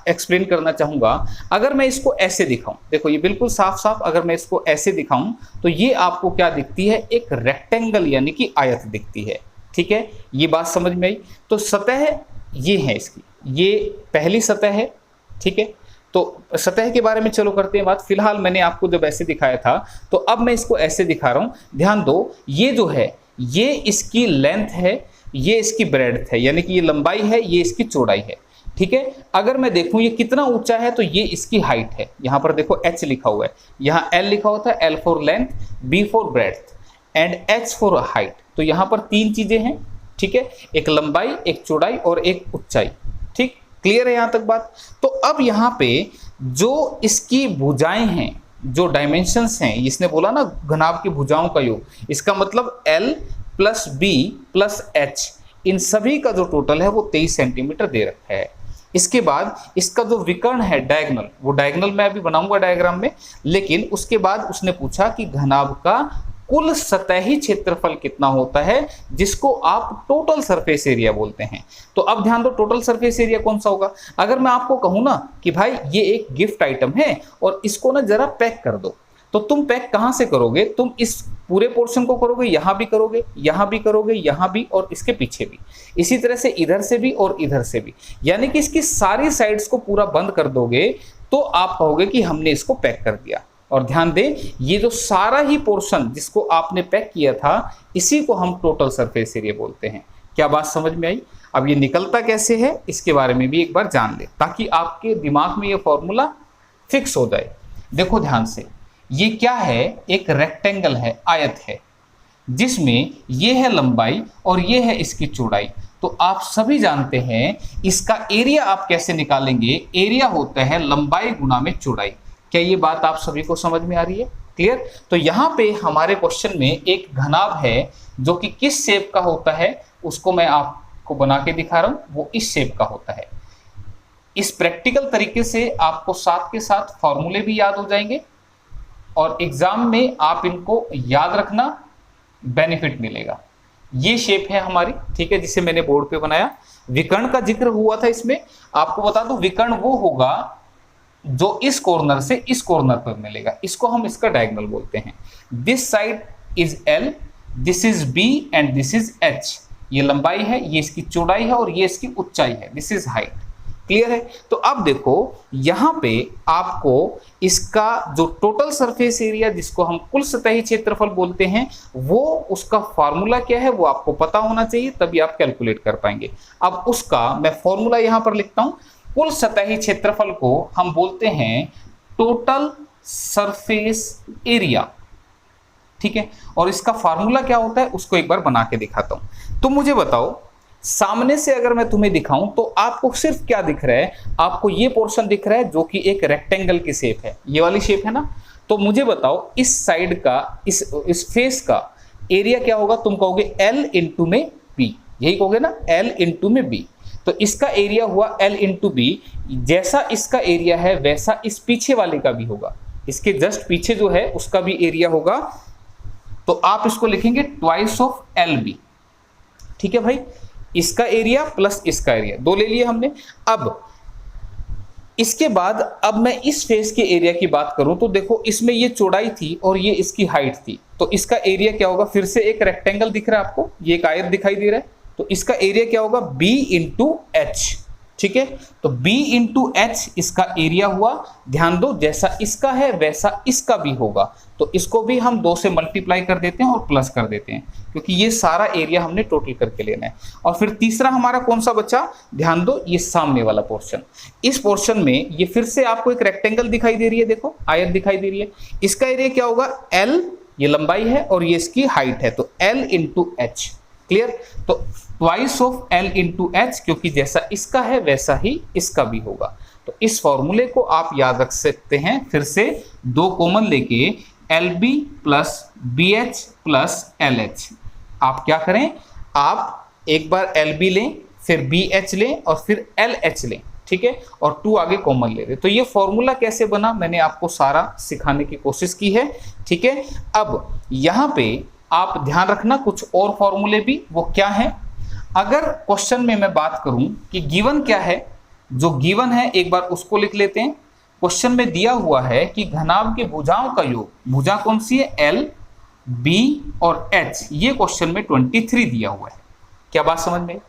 S1: एक्सप्लेन करना चाहूंगा। अगर मैं इसको ऐसे दिखाऊं, देखो ये बिल्कुल साफ साफ, अगर मैं इसको ऐसे दिखाऊं तो ये आपको क्या दिखती है? एक रेक्टेंगल यानी कि आयत दिखती है। ठीक है, ये बात समझ में आई। तो सतह ये है इसकी, ये पहली सतह है। ठीक है, तो सतह के बारे में चलो करते हैं बात। फिलहाल मैंने आपको जब ऐसे दिखाया था, तो अब मैं इसको ऐसे दिखा रहा हूं। ध्यान दो, ये जो है ये इसकी लेंथ है, ये इसकी ब्रेड्थ है, यानी कि ये लंबाई है, ये इसकी चौड़ाई है। ठीक है, अगर मैं देखूं ये कितना ऊंचा है, तो ये इसकी हाइट है। यहां पर देखो h लिखा हुआ है, यहाँ l लिखा हुआ था, l for length, b for breadth and h for height. तो यहाँ पर 3 चीजें हैं। ठीक है, एक लंबाई, एक चौड़ाई और एक ऊंचाई। ठीक, क्लियर है यहाँ तक बात? तो अब यहाँ पे जो इसकी भुजाएं हैं, जो डायमेंशंस हैं, इसने बोला ना घनाभ की भुजाओं का योग, इसका मतलब l plus b plus h, इन सभी का जो टोटल है वो 23 सेंटीमीटर दे रखा है। इसके बाद इसका जो विकर्ण है डायगोनल, वो डायगोनल मैं अभी बनाऊंगा डायग्राम में, लेकिन उसके बाद उसने पूछा कि घनाभ का कुल सतही क्षेत्रफल कितना होता है, जिसको आप टोटल सरफेस एरिया बोलते हैं। तो अब ध्यान दो, टोटल सरफेस एरिया कौन सा होगा। अगर मैं आपको कहूं ना कि भाई ये एक गिफ्ट आइटम है और इसको ना जरा पैक कर दो, तो तुम पैक कहां से करोगे, तुम इस पूरे पोर्शन को करोगे, यहां भी करोगे, यहां भी करोगे, यहां भी और इसके पीछे भी, इसी तरह से इधर से भी और इधर से भी, यानी कि इसकी सारी साइड्स को पूरा बंद कर दोगे तो आप कहोगे कि हमने इसको पैक कर दिया। और ध्यान दें, ये जो सारा ही पोर्शन जिसको आपने पैक किया था, इसी को हम टोटल सरफेस एरिया बोलते हैं। क्या बात समझ में आई। अब ये निकलता कैसे है इसके बारे में भी एक बार जान ले, ताकि आपके दिमाग में ये फॉर्मूला फिक्स हो जाए। देखो ध्यान से, ये क्या है, एक रेक्टेंगल है, आयत है, जिसमें ये है लंबाई और ये है इसकी चौड़ाई। तो आप सभी जानते हैं इसका एरिया आप कैसे निकालेंगे, एरिया होता है लंबाई गुना में चौड़ाई। क्या ये बात आप सभी को समझ में आ रही है, क्लियर। तो यहाँ पे हमारे क्वेश्चन में एक घनाभ है जो कि किस शेप का होता है, उसको मैं आपको बना के दिखा रहा हूँ, वो इस शेप का होता है। इस प्रैक्टिकल तरीके से आपको साथ के साथ फॉर्मूले भी याद हो जाएंगे और एग्जाम में आप इनको याद रखना, बेनिफिट मिलेगा। ये शेप है हमारी, ठीक है, जिसे मैंने बोर्ड पे बनाया। विकर्ण का जिक्र हुआ था इसमें, आपको बता दूं विकर्ण वो होगा जो इस कॉर्नर से इस कॉर्नर पर मिलेगा, इसको हम इसका डायगोनल बोलते हैं। This side is L, this is B and this is H। ये लंबाई है, ये इसकी चौड़ाई है और ये इसकी ऊंचाई है, दिस इज हाइट। क्लियर है। तो अब देखो यहां पे आपको इसका जो टोटल सरफेस एरिया जिसको हम कुल सतही क्षेत्रफल बोलते हैं, वो उसका फॉर्मूला क्या है वो आपको पता होना चाहिए, तभी आप कैलकुलेट कर पाएंगे। अब उसका मैं फॉर्मूला यहां पर लिखता हूं। कुल सतही क्षेत्रफल को हम बोलते हैं टोटल सरफेस एरिया, ठीक है। और इसका फॉर्मूला क्या होता है उसको एक बार बना के दिखाता हूं। तो मुझे बताओ, सामने से अगर मैं तुम्हें दिखाऊं तो आपको सिर्फ क्या दिख रहा है, आपको ये पोर्शन दिख रहा है जो कि एक रेक्टेंगल की शेप है, ये वाली शेप है ना। तो मुझे बताओ इस साइड का, इस फेस का एरिया क्या होगा। तुम कहोगे L इंटू में B, यही कहोगे ना, L इंटू में B। तो इसका एरिया हुआ L इंटू B। जैसा इसका एरिया है वैसा इस पीछे वाले का भी होगा, इसके जस्ट पीछे जो है उसका भी एरिया होगा। तो आप इसको लिखेंगे ट्वाइस ऑफ LB, ठीक है भाई। इसका एरिया प्लस इसका एरिया, दो ले लिए हमने। अब इसके बाद अब मैं इस फेस के एरिया की बात करूं तो देखो इसमें ये चौड़ाई थी और ये इसकी हाइट थी, तो इसका एरिया क्या होगा। फिर से एक रेक्टेंगल दिख रहा है आपको, ये एक आयत दिखाई दे रहा है, तो इसका एरिया क्या होगा B इंटू H, ठीक है। तो B इंटू H इसका एरिया हुआ। ध्यान दो जैसा इसका है वैसा इसका भी होगा, तो इसको भी हम 2 से मल्टीप्लाई कर देते हैं और प्लस कर देते हैं, क्योंकि ये सारा एरिया हमने टोटल करके लेना है। और फिर तीसरा हमारा कौन सा बचा, ध्यान दो ये सामने वाला पोर्शन। इस पोर्शन में ये फिर से आपको एक रेक्टेंगल दिखाई दे रही है, देखो आयत दिखाई दे रही है। इसका एरिया क्या होगा L, ये लंबाई है और ये इसकी हाइट है, तो L इंटू H, क्लियर। तो twice of L into H, क्योंकि जैसा इसका है वैसा ही इसका भी होगा। तो इस फॉर्मूले को आप याद रख सकते हैं, फिर से 2 कॉमन लेके LB plus BH plus LH। आप क्या करें, आप एक बार LB लें, फिर BH लें और फिर LH लें, ठीक है, और 2 आगे कॉमन ले लें। तो ये फॉर्मूला कैसे बना मैंने आपको सारा सिखाने की कोशिश की है, ठीक है। अब यहाँ पे आप ध्यान रखना कुछ और फॉर्मूले भी, वो क्या है। अगर क्वेश्चन में मैं बात करूं कि गिवन क्या है, जो गिवन है एक बार उसको लिख लेते हैं। क्वेश्चन में दिया हुआ है कि घनाभ की भुजाओं का योग, भुजा कौन सी है L, B और H, ये क्वेश्चन में 23 दिया हुआ है। क्या बात समझ में।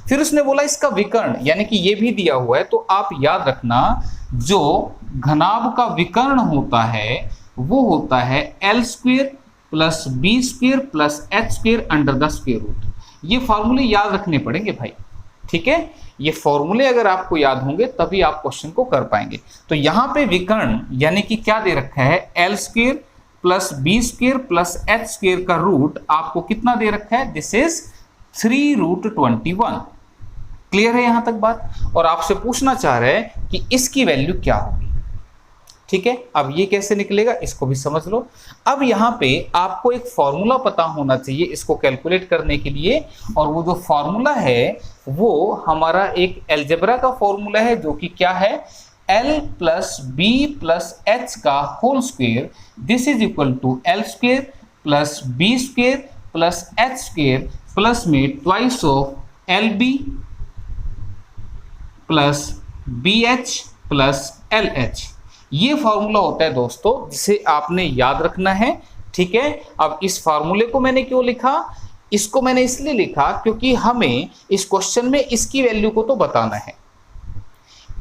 S1: फिर उसने बोला इसका विकर्ण, यानी कि ये भी दिया हुआ है। तो आप याद रखना जो घनाभ का विकर्ण होता है वो होता है L square plus B square plus H square under the square root. ये फॉर्मूले याद रखने पड़ेंगे भाई, ठीक है। ये फॉर्मूले अगर आपको याद होंगे तभी आप क्वेश्चन को कर पाएंगे। तो यहाँ पे विकर्ण यानी कि क्या दे रखा है, L square plus B square plus H square का रूट आपको कितना दे रखा है, दिस इज 3√21। क्लियर है यहां तक बात। और आपसे पूछना चाह रहे हैं कि इसकी वैल्यू क्या होगी, ठीक है। अब ये कैसे निकलेगा इसको भी समझ लो। अब यहाँ पे आपको एक फॉर्मूला पता होना चाहिए इसको कैलकुलेट करने के लिए, और वो जो फॉर्मूला है वो हमारा एक अलजेब्रा का फॉर्मूला है, जो कि क्या है, L plus B plus H का whole square, this is equal to L square plus B square plus H square plus में twice of L B plus B H plus L H. ये formula होता है दोस्तों जिसे आपने याद रखना है। ठीक है, अब इस फॉर्मूले को मैंने क्यों लिखा, इसको मैंने इसलिए लिखा क्योंकि हमें इस क्वेश्चन में इसकी वैल्यू को तो बताना है।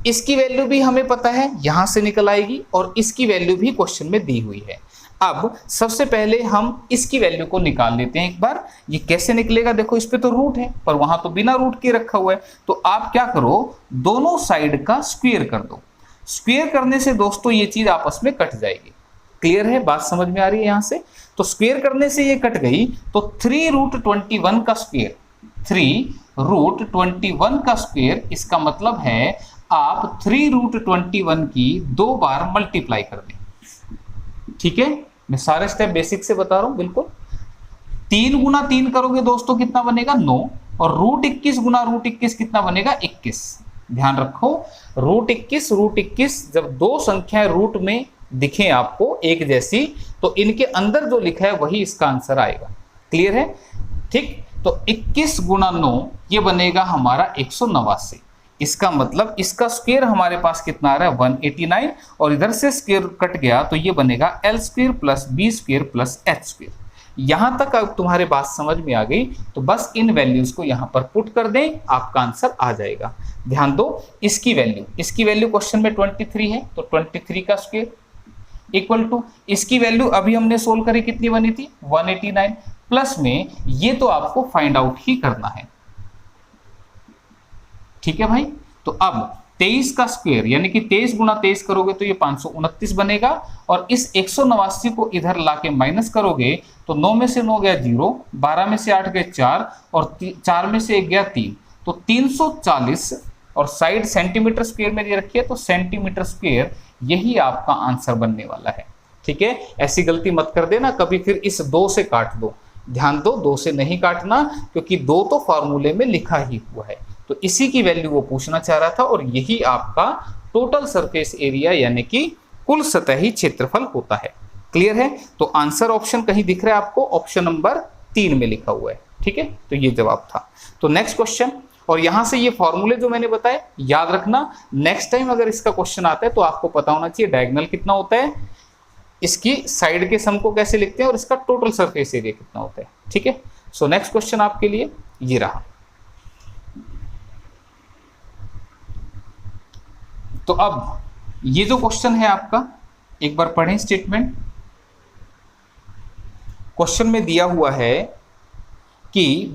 S1: इसकी वैल्यू भी हमें पता है, यहां से निकल आएगी, और इसकी वैल्यू भी क्वेश्चन में दी हुई है। अब सबसे पहले हम इसकी वैल्यू को निकाल लेते हैं एक बार। ये कैसे निकलेगा, देखो इस पे तो रूट है पर वहां तो बिना रूट के रखा हुआ है, तो आप क्या करो, दोनों साइड का स्क्वायर कर दो। स्क्वायर करने से दोस्तों ये चीज आपस में कट जाएगी। क्लियर है, बात समझ में आ रही है यहां से? तो स्क्वायर करने से ये कट गई, तो 3√21 का स्क्वायर, 3√21 का स्क्वायर, इसका मतलब है आप 3√21 की 2 बार मल्टीप्लाई कर दें। ठीक है, मैं सारे स्टेप बेसिक से बता रहा हूं बिल्कुल। 3 गुना 3 करोगे दोस्तों कितना बनेगा, 9, और √21 गुना √21 कितना बनेगा, 21। ध्यान रखो, √21 जब दो संख्याएं रूट में दिखे आपको एक जैसी, तो इनके अंदर जो लिखा है वही इसका आंसर आएगा। क्लियर है? ठीक, तो 21 गुना 9 ये बनेगा हमारा 189। इसका मतलब इसका स्क्वायर हमारे पास कितना आ रहा है, 189, और इधर से स्क्वायर कट गया तो ये बनेगा L square plus B square plus H square. यहां तक अब तुम्हारे बात समझ में आ गई, तो बस इन वैल्यूज को यहां पर पुट कर दें, आपका आंसर आ जाएगा। ध्यान दो, इसकी वैल्यू क्वेश्चन में 23 है, तो 23 का स्क्वायर इक्वल टू इसकी वैल्यू अभी हमने सोल्व करी, कितनी बनी थी, 189, प्लस में ये तो आपको फाइंड आउट ही करना है। ठीक है भाई, तो अब 23 का स्क्वायर यानी कि 23 गुना 23 करोगे तो ये 529 बनेगा, और इस 189 को इधर लाके माइनस करोगे तो 9 में से 9 गया 0, 12 में से 8 गए 4, और 4 में से 1 गया 3, तो 340, और साइड सेंटीमीटर स्क्वायर में ये रखिए, तो सेंटीमीटर स्क्वायर यही आपका आंसर बनने वाला है। ठीक है, ऐसी गलती मत कर देना कभी फिर इस 2 से काट दो। ध्यान दो, 2 से नहीं काटना, क्योंकि 2 तो फॉर्मूले में लिखा ही हुआ है, तो इसी की वैल्यू वो पूछना चाह रहा था, और यही आपका टोटल सरफेस एरिया यानी कि कुल सतही क्षेत्रफल होता है। क्लियर है? तो आंसर ऑप्शन कहीं दिख रहा है आपको, ऑप्शन नंबर 3 में लिखा हुआ है। ठीक है, तो ये जवाब था। तो नेक्स्ट क्वेश्चन, और यहां से ये फॉर्मूले जो मैंने बताए याद रखना, नेक्स्ट टाइम अगर इसका क्वेश्चन आता है तो आपको पता होना चाहिए डायगोनल कितना होता है, इसकी साइड के सम को कैसे लिखते हैं, और इसका टोटल सरफेस एरिया कितना होता है। ठीक है, सो नेक्स्ट क्वेश्चन आपके लिए ये रहा। तो अब ये जो क्वेश्चन है आपका, एक बार पढ़ें स्टेटमेंट। क्वेश्चन में दिया हुआ है कि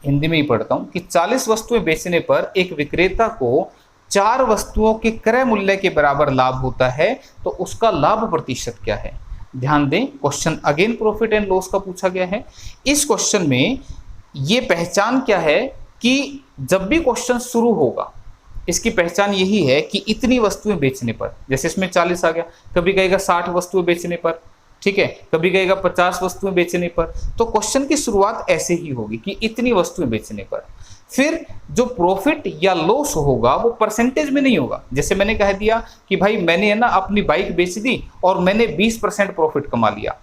S1: हिंदी में ही पढ़ता हूं कि 40 वस्तुएं बेचने पर एक विक्रेता को 4 वस्तुओं के क्रय मूल्य के बराबर लाभ होता है, तो उसका लाभ प्रतिशत क्या है। ध्यान दें, question again profit and loss का पूछा गया है। इस क्वेश्चन में ये पहचान क्या है कि जब भी क्वेश्चन शुरू होगा इसकी पहचान यही है कि इतनी वस्तुएं बेचने पर, जैसे इसमें 40 आ गया, कभी कहेगा 60 वस्तुएं बेचने पर, ठीक है, कभी कहेगा 50 वस्तुएं बेचने पर, तो क्वेश्चन की शुरुआत ऐसे ही होगी कि इतनी वस्तुएं बेचने पर। फिर जो प्रॉफिट या लॉस होगा वो परसेंटेज में नहीं होगा। जैसे मैंने कह दिया कि भाई मैंने है ना अपनी बाइक बेच दी और मैंने 20% प्रॉफिट कमा लिया,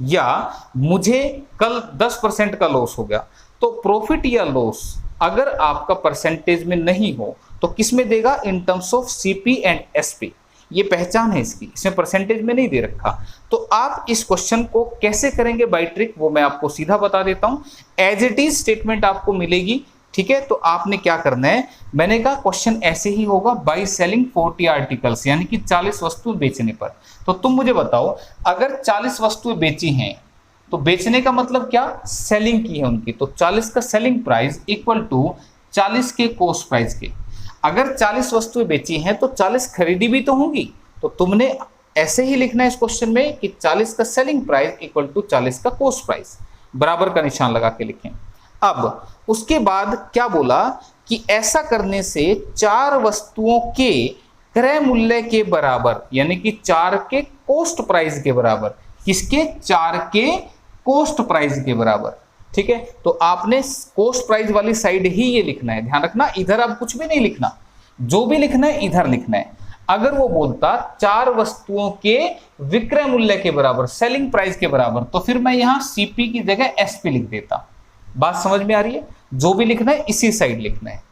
S1: या मुझे कल 10% का लॉस हो गया, तो प्रॉफिट या लॉस अगर आपका परसेंटेज में नहीं हो तो किस में देगा, in terms of CP and SP. ये पहचान है इसकी, इसमें परसेंटेज में नहीं दे रखा। तो आप इस क्वेश्चन को कैसे करेंगे बाय ट्रिक, वो मैं आपको सीधा बता देता हूं। एज इट इज स्टेटमेंट आपको मिलेगी, ठीक है। तो आपने क्या करना है, मैंने कहा क्वेश्चन ऐसे ही होगा, बाय सेलिंग 40 आर्टिकल्स, यानी कि 40 वस्तुएं बेचने पर। तो तुम मुझे बताओ, अगर 40 वस्तुएं बेची हैं तो बेचने का मतलब क्या, सेलिंग की है उनकी, तो 40 का सेलिंग प्राइस इक्वल टू 40 के कॉस्ट प्राइस के। अगर 40 वस्तुएं बेची हैं तो 40 खरीदी भी तो होंगी, तो तुमने ऐसे ही लिखना है इस क्वेश्चन में कि 40 का सेलिंग प्राइस इक्वल टू 40 का कॉस्ट प्राइस, बराबर का निशान लगा के लिखें। अब उसके बाद क्या बोला कि ऐसा करने से 4 वस्तुओं के क्रय मूल्य के बराबर, यानी कि 4 के कॉस्ट प्राइस के बराबर, किसके, 4 के कॉस्ट प्राइस के बराबर, ठीक है। तो आपने कॉस्ट प्राइस वाली साइड ही ये लिखना है, ध्यान रखना, इधर आप कुछ भी नहीं लिखना, जो भी लिखना है इधर लिखना है। अगर वो बोलता 4 वस्तुओं के विक्रय मूल्य के बराबर, सेलिंग प्राइस के बराबर, तो फिर मैं यहां सीपी की जगह एसपी लिख देता। बात समझ में आ रही है? जो भी लिखना है इसी साइड लिखना है।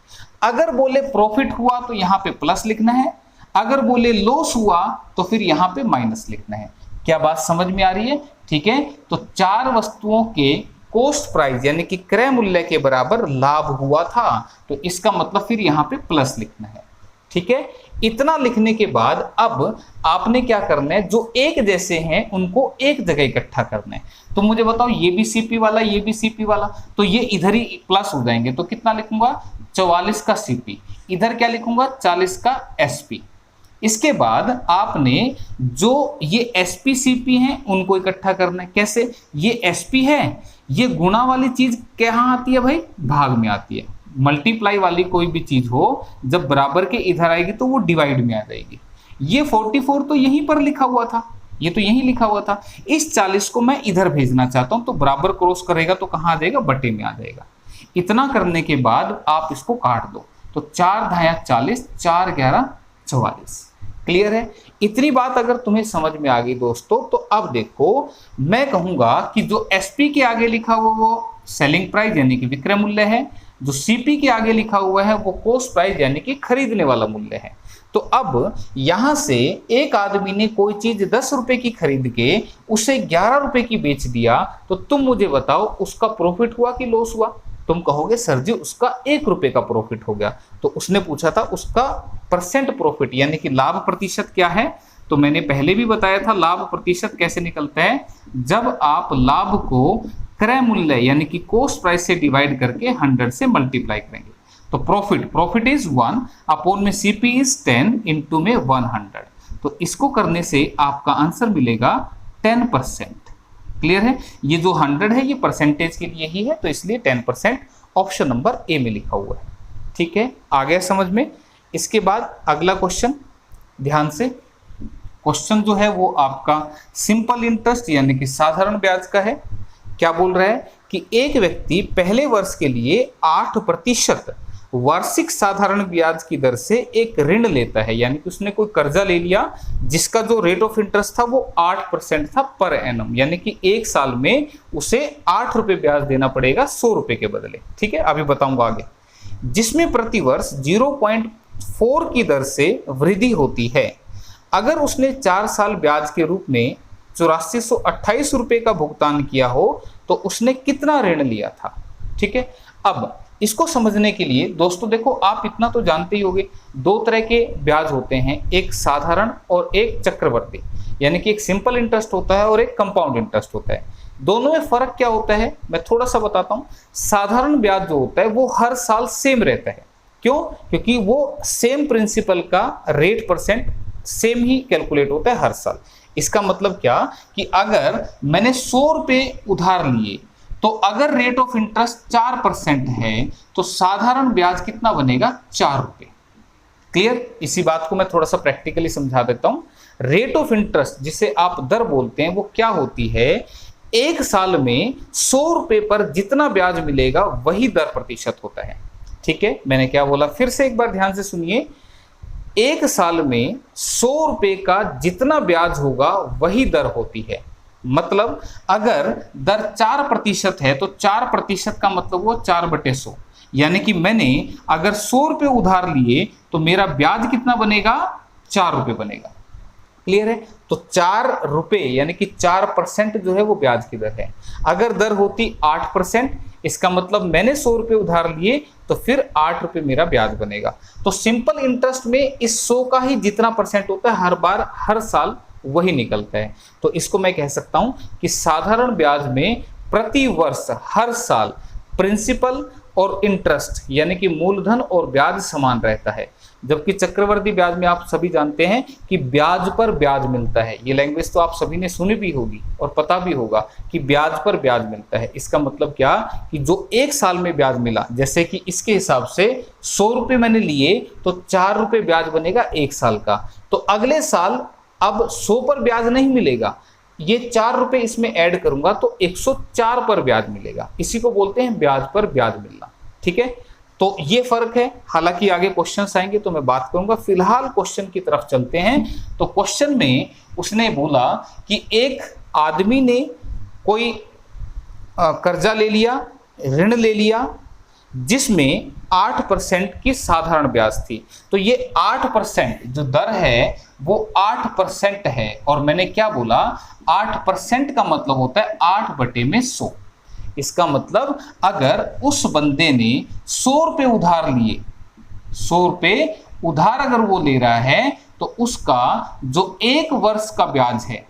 S1: अगर बोले प्रॉफिट हुआ तो यहां पे प्लस लिखना है, अगर बोले लॉस हुआ तो फिर यहां पे माइनस लिखना है। क्या बात समझ में आ रही है? ठीक है, तो 4 वस्तुओं के कॉस्ट प्राइस यानी कि क्रय मूल्य के बराबर लाभ हुआ था, तो इसका मतलब फिर यहां पे प्लस लिखना है। ठीक है, इतना लिखने के बाद अब आपने क्या करना है, जो एक जैसे हैं उनको एक जगह इकट्ठा करना है। तो मुझे बताओ, ये भी सीपी वाला, ये भी सीपी वाला, तो ये इधर ही प्लस हो जाएंगे। तो कितना लिखूंगा? 44 का सीपी, इधर क्या लिखूंगा? 40 का एसपी। इसके बाद आपने जो ये एसपी सीपी हैं उनको इकट्ठा करना है। कैसे? ये एसपी है, ये गुणा वाली चीज कहाँ आती है भाई? भाग में आती है। मल्टीप्लाई वाली कोई भी चीज हो जब बराबर के इधर आएगी तो वो डिवाइड में आ जाएगी। ये 44 तो यहीं पर लिखा हुआ था, ये तो यहीं लिखा हुआ था। इस 40 को मैं इधर भेजना चाहता हूं, तो बराबर क्रॉस करेगा तो कहां आ जाएगा? बटे में आ जाएगा। इतना करने के बाद आप इसको काट दो, तो 4 धाया 40, 4 11 44। क्लियर है? इतनी बात अगर तुम्हें समझ में आ गई दोस्तों, तो अब देखो, मैं कहूंगा कि जो एसपी के आगे लिखा हुआ वो सेलिंग प्राइस यानी कि विक्रय मूल्य है, जो सीपी के आगे लिखा हुआ है वो कॉस्ट प्राइस यानी कि खरीदने वाला मूल्य है। तो अब यहां से एक आदमी ने कोई चीज 10 रुपए की खरीद के उसे 11 रुपए की बेच दिया, तो तुम मुझे बताओ उसका प्रॉफिट हुआ कि लॉस हुआ? तुम कहोगे सर जी उसका 1 रुपए का प्रॉफिट हो गया। तो उसने पूछा था उसका परसेंट प्रॉफिट यानी कि लाभ प्रतिशत क्या है? तो मैंने पहले भी बताया था लाभ प्रतिशत कैसे निकलता है, जब आप लाभ को क्रय मूल्य यानी कि कॉस्ट प्राइस से डिवाइड करके 100 से मल्टीप्लाई करेंगे। तो प्रॉफिट इज 1 अपॉन में सीपी इज 10 इंटू में 100। तो इसको करने से आपका आंसर मिलेगा 10%। क्लियर है? ये जो 100 है ये परसेंटेज के लिए ही है, तो इसलिए 10% ऑप्शन नंबर ए में लिखा हुआ है। ठीक है, आ गया समझ में? इसके बाद अगला क्वेश्चन ध्यान से, क्वेश्चन जो है वो आपका सिंपल इंटरेस्ट यानी कि साधारण ब्याज का है। क्या बोल रहा है कि एक व्यक्ति पहले वर्ष के लिए 8% वार्षिक साधारण ब्याज की दर से एक ऋण लेता है, यानी कि उसने कोई कर्जा ले लिया जिसका जो रेट ऑफ इंटरेस्ट था वो 8% था पर एनम, यानी कि एक साल में उसे 8 रुपए ब्याज देना पड़ेगा 100 रुपए के बदले। ठीक है, अभी बताऊंगा आगे। जिसमें प्रति वर्ष 0.4 की दर से वृद्धि होती है। अगर उसने 4 साल ब्याज के रूप में 8428 रुपए का भुगतान किया हो तो उसने कितना ऋण लिया था? ठीक है, अब इसको समझने के लिए दोस्तों देखो, आप इतना तो जानते ही होंगे, 2 तरह के ब्याज होते हैं, एक साधारण और एक चक्रवर्ती, यानी कि एक सिंपल इंटरेस्ट होता है और एक कंपाउंड इंटरेस्ट होता है। दोनों में फर्क क्या होता है मैं थोड़ा सा बताता हूं। साधारण ब्याज जो होता है वो हर साल सेम रहता है। क्यों? क्योंकि वो सेम प्रिंसिपल का रेट परसेंट सेम ही कैलकुलेट होता है हर साल। इसका मतलब क्या कि अगर मैंने 100 रुपए उधार लिए तो अगर रेट ऑफ इंटरेस्ट 4% है तो साधारण ब्याज कितना बनेगा? 4 रुपए। क्लियर? इसी बात को मैं थोड़ा सा प्रैक्टिकली समझा देता हूं। रेट ऑफ इंटरेस्ट जिसे आप दर बोलते हैं वो क्या होती है? एक साल में 100 रुपए पर जितना ब्याज मिलेगा वही दर प्रतिशत होता है। ठीक है, मैंने क्या बोला फिर से एक बार ध्यान से सुनिए। एक साल में 100 रुपए का जितना ब्याज होगा वही दर होती है। मतलब अगर दर 4% है तो 4% का मतलब वो 4/100, यानी कि मैंने अगर 100 रुपए उधार लिए तो मेरा ब्याज कितना बनेगा? 4 रुपए बनेगा। क्लियर है? तो 4 रुपए यानी कि 4% जो है वो ब्याज की दर है। अगर दर होती 8%, इसका मतलब मैंने 100 रुपए उधार लिए तो फिर 8 रुपए मेरा ब्याज बनेगा। तो सिंपल इंटरेस्ट में इस 100 का ही जितना परसेंट होता है हर बार हर साल वही निकलता है। तो इसको मैं कह सकता हूं कि साधारण ब्याज में प्रति वर्ष हर साल प्रिंसिपल और इंटरेस्ट यानी कि मूलधन और ब्याज समान रहता है, जबकि चक्रवर्ती ब्याज में आप सभी जानते हैं कि ब्याज पर ब्याज मिलता है। ये लैंग्वेज तो आप सभी ने सुनी भी होगी और पता भी होगा कि ब्याज पर ब्याज मिलता है। इसका मतलब क्या कि जो एक साल में ब्याज मिला, जैसे कि इसके हिसाब से 100 रुपए मैंने लिए तो 4 रुपए ब्याज बनेगा एक साल का। तो अगले साल अब 100 पर ब्याज नहीं मिलेगा, ये 4 रुपए इसमें ऐड करूंगा तो 104 पर ब्याज मिलेगा। इसी को बोलते हैं ब्याज पर ब्याज मिलना। ठीक है, तो ये फर्क है। हालांकि आगे क्वेश्चंस आएंगे तो मैं बात करूंगा, फिलहाल क्वेश्चन की तरफ चलते हैं। तो क्वेश्चन में उसने बोला कि एक आदमी ने कोई कर्जा ले लिया, ऋण ले लिया, जिसमें 8% की साधारण ब्याज थी। तो ये 8% जो दर है वो 8% है, और मैंने क्या बोला, 8% का मतलब होता है 8/100। इसका मतलब अगर उस बंदे ने 100 रुपये उधार लिए, 100 रुपये उधार अगर वो ले रहा है, तो उसका जो 1 वर्ष का ब्याज है,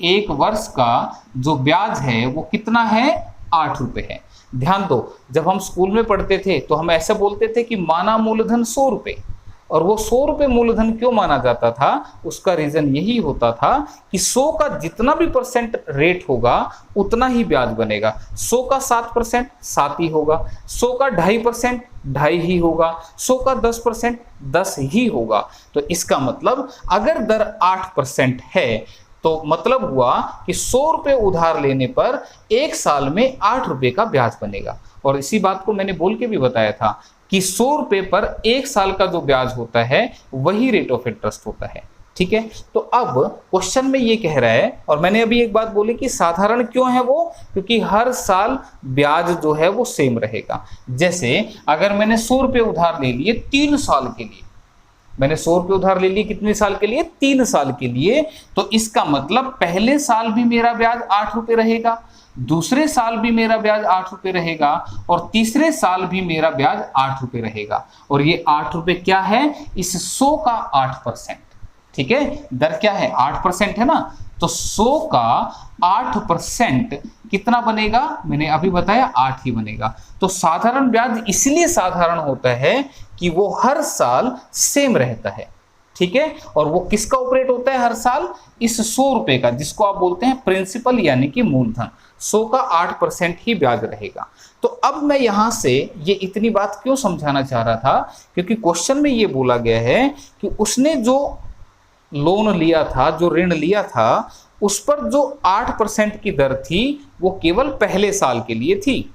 S1: 1 वर्ष का जो ब्याज है वो कितना है, 8 रुपये है। ध्यान दो, जब हम स्कूल में पढ़ते थे तो हम ऐसे बोलते थे कि माना मूलधन 100 रुपये, और वो 100 रुपये मूलधन क्यों माना जाता था, उसका रीजन यही होता था कि 100 का जितना भी % रेट होगा उतना ही ब्याज बनेगा। 100 का 7% 7 ही होगा, 100 का 2.5% 2.5 ही होगा, 100 का 10% 10 ही होगा। तो इसका मतलब अगर दर 8% है तो मतलब हुआ कि 100 रुपये उधार लेने पर 1 साल में 8 रुपये का ब्याज बनेगा। और इसी बात को मैंने बोल के भी बताया था कि 100 रुपये पर 1 साल का जो ब्याज होता है वही रेट ऑफ इंटरेस्ट होता है। ठीक है, तो अब क्वेश्चन में ये कह रहा है, और मैंने अभी एक बात बोली कि साधारण क्यों है वो, क्योंकि हर साल ब्याज जो है वो सेम रहेगा। जैसे अगर मैंने 100 रुपये उधार ले लिए 3 साल के लिए, मैंने 100 रुपये उधार ले लिए कितने साल के लिए, 3 साल के लिए, तो इसका मतलब पहले साल भी मेरा ब्याज 8 रुपये रहेगा, दूसरे साल भी मेरा ब्याज 8 रुपये रहेगा, और तीसरे साल भी मेरा ब्याज 8 रुपये रहेगा। और ये 8 रुपये क्या है, इस 100 का 8%। ठीक है, दर क्या है, 8% है ना, तो 100 का 8% कितना बनेगा, मैंने अभी बताया 8 ही बनेगा। तो साधारण ब्याज इसलिए साधारण होता है कि वो हर साल सेम रहता है। ठीक है, और वो किसका ऑपरेट होता है हर साल, इस 100 रुपए का, जिसको आप बोलते हैं प्रिंसिपल यानी कि मूलधन। 100 का 8% ही ब्याज रहेगा। तो अब मैं यहां से ये इतनी बात क्यों समझाना चाह रहा था, क्योंकि क्वेश्चन में ये बोला गया है कि उसने जो लोन लिया था, जो ऋण लिया था, उस पर जो 8% की दर थी वो केवल पहले साल के लिए थी।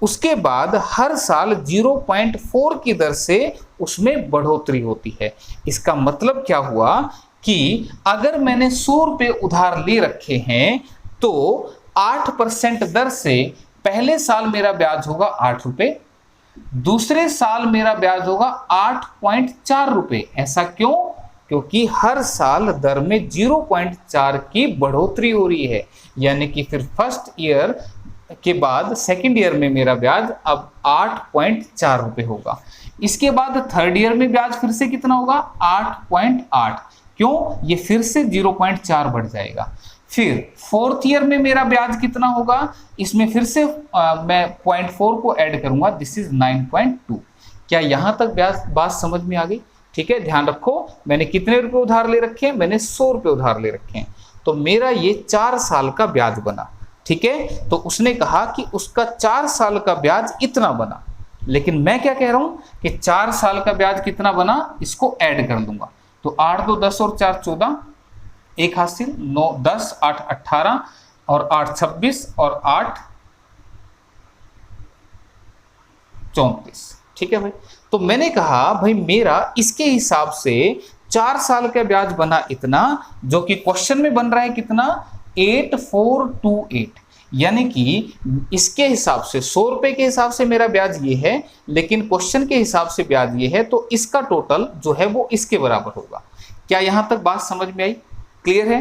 S1: उसके बाद हर साल 0.4 की दर से उसमें बढ़ोतरी होती है। इसका मतलब क्या हुआ कि अगर मैंने 100 रुपये उधार ले रखे हैं तो 8% दर से पहले साल मेरा ब्याज होगा 8 रुपये, दूसरे साल मेरा ब्याज होगा 8.4 रुपये। ऐसा क्यों, क्योंकि हर साल दर में 0.4 की बढ़ोतरी हो रही है। यानी कि फिर फर्स्ट ईयर के बाद सेकंड ईयर में मेरा ब्याज अब 8.4 रुपये होगा। इसके बाद थर्ड ईयर में ब्याज फिर से कितना होगा, 8.8। क्यों, ये फिर से 0.4 बढ़ जाएगा। फिर फोर्थ ईयर में मेरा ब्याज कितना होगा, इसमें फिर से मैं 0.4 को ऐड करूंगा, दिस इज 9.2। क्या यहां तक ब्याज बात समझ में आ गई? ठीक है, ध्यान रखो, मैंने कितने रुपए उधार ले रखे हैं, मैंने 100 रुपये उधार ले रखे हैं, तो मेरा ये 4 साल का ब्याज बना। ठीक है, तो उसने कहा कि उसका 4 साल का ब्याज इतना बना, लेकिन मैं क्या कह रहा हूं कि 4 साल का ब्याज कितना बना, इसको ऐड कर दूंगा। तो 8 2 10 और 4 14, एक हासिल 9 10 8 18 और 8 26 और 8 34। ठीक है भाई, तो मैंने कहा भाई मेरा इसके हिसाब से 4 साल का ब्याज बना इतना, जो कि क्वेश्चन में बन रहा है कितना, 8428। यानी कि इसके हिसाब से 100 रुपए के हिसाब से मेरा ब्याज ये है, लेकिन क्वेश्चन के हिसाब से ब्याज ये है, तो इसका टोटल जो है वो इसके बराबर होगा। क्या यहां तक बात समझ में आई, क्लियर है?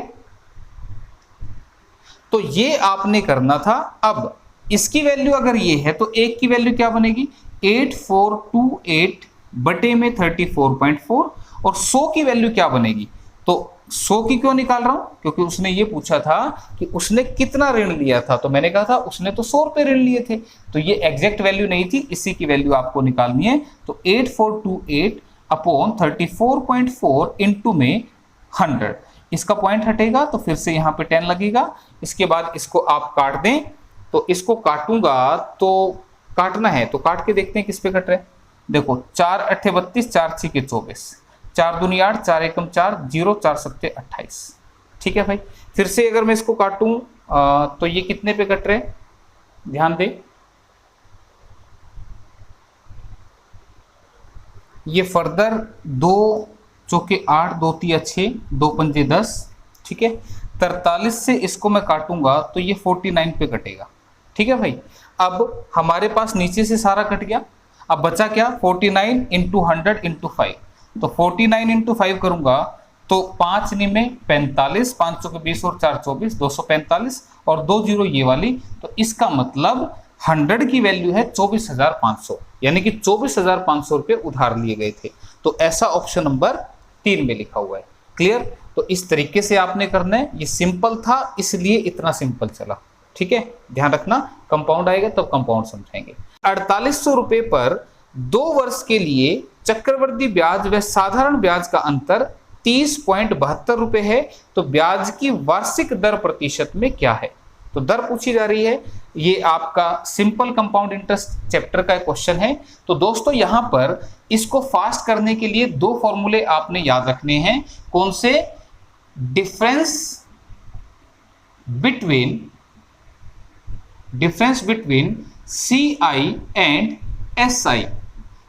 S1: तो ये आपने करना था। अब इसकी वैल्यू अगर ये है तो एक की वैल्यू क्या बनेगी, 8428 बटे में 34.4, और 100 की वैल्यू क्या बनेगी, तो 100 की क्यों निकाल रहा हूं, क्योंकि उसने ये पूछा था कि उसने कितना ऋण लिया था, तो मैंने कहा था उसने तो 100 रुपए ऋण लिए थे, तो ये एग्जैक्ट वैल्यू नहीं थी, इसी की वैल्यू आपको निकालनी है। तो 8428 अपॉन 34.4 इंटू में 100, इसका पॉइंट हटेगा तो फिर से यहाँ पे 10 लगेगा। इसके बाद इसको आप काट दें, तो इसको काटूंगा तो काटना है तो काट के देखते हैं किस पे कट रहे हैं। देखो 4 8 32, 4 6 24, 4 दूनी 8, 4 एकम 4, 0 4 7 28। ठीक है भाई, फिर से अगर मैं इसको काटूं तो ये कितने पे कट रहे हैं, ध्यान दे, ये फर्दर 2 चौके 8, 2 तिया 6, 2 पंजे 10, ठीक है। 43 से इसको मैं काटूंगा तो ये 49 पे कटेगा, ठीक है भाई। अब हमारे पास नीचे से सारा कट गया, अब बचा क्या 49 इंटू 100 इंटू 5, तो 49 इंटू 5 करूंगा तो 5 नी में 45, 5 चौके 20 और 4 24, 245 और 2 जीरो ये वाली, तो इसका मतलब 100 की वैल्यू है 24,500, यानी कि 24,500 रुपये उधार लिए गए थे। तो ऐसा ऑप्शन नंबर 3 में लिखा हुआ है। क्लियर? तो इस तरीके से आपने करना है, ये सिंपल था इसलिए इतना सिंपल चला, ठीक है। ध्यान रखना, कंपाउंड आएगा तब कंपाउंड समझाएंगे। 4800 रुपये पर 2 वर्ष के लिए चक्रवृद्धि ब्याज व साधारण ब्याज का अंतर 30.72 रुपए है, तो ब्याज की वार्षिक दर प्रतिशत में क्या है? तो दर पूछी जा रही है। ये आपका सिंपल कंपाउंड इंटरेस्ट चैप्टर का क्वेश्चन है। तो दोस्तों यहां पर इसको फास्ट करने के लिए 2 फॉर्मूले आपने याद रखने हैं। कौन से? Difference between CI and SI।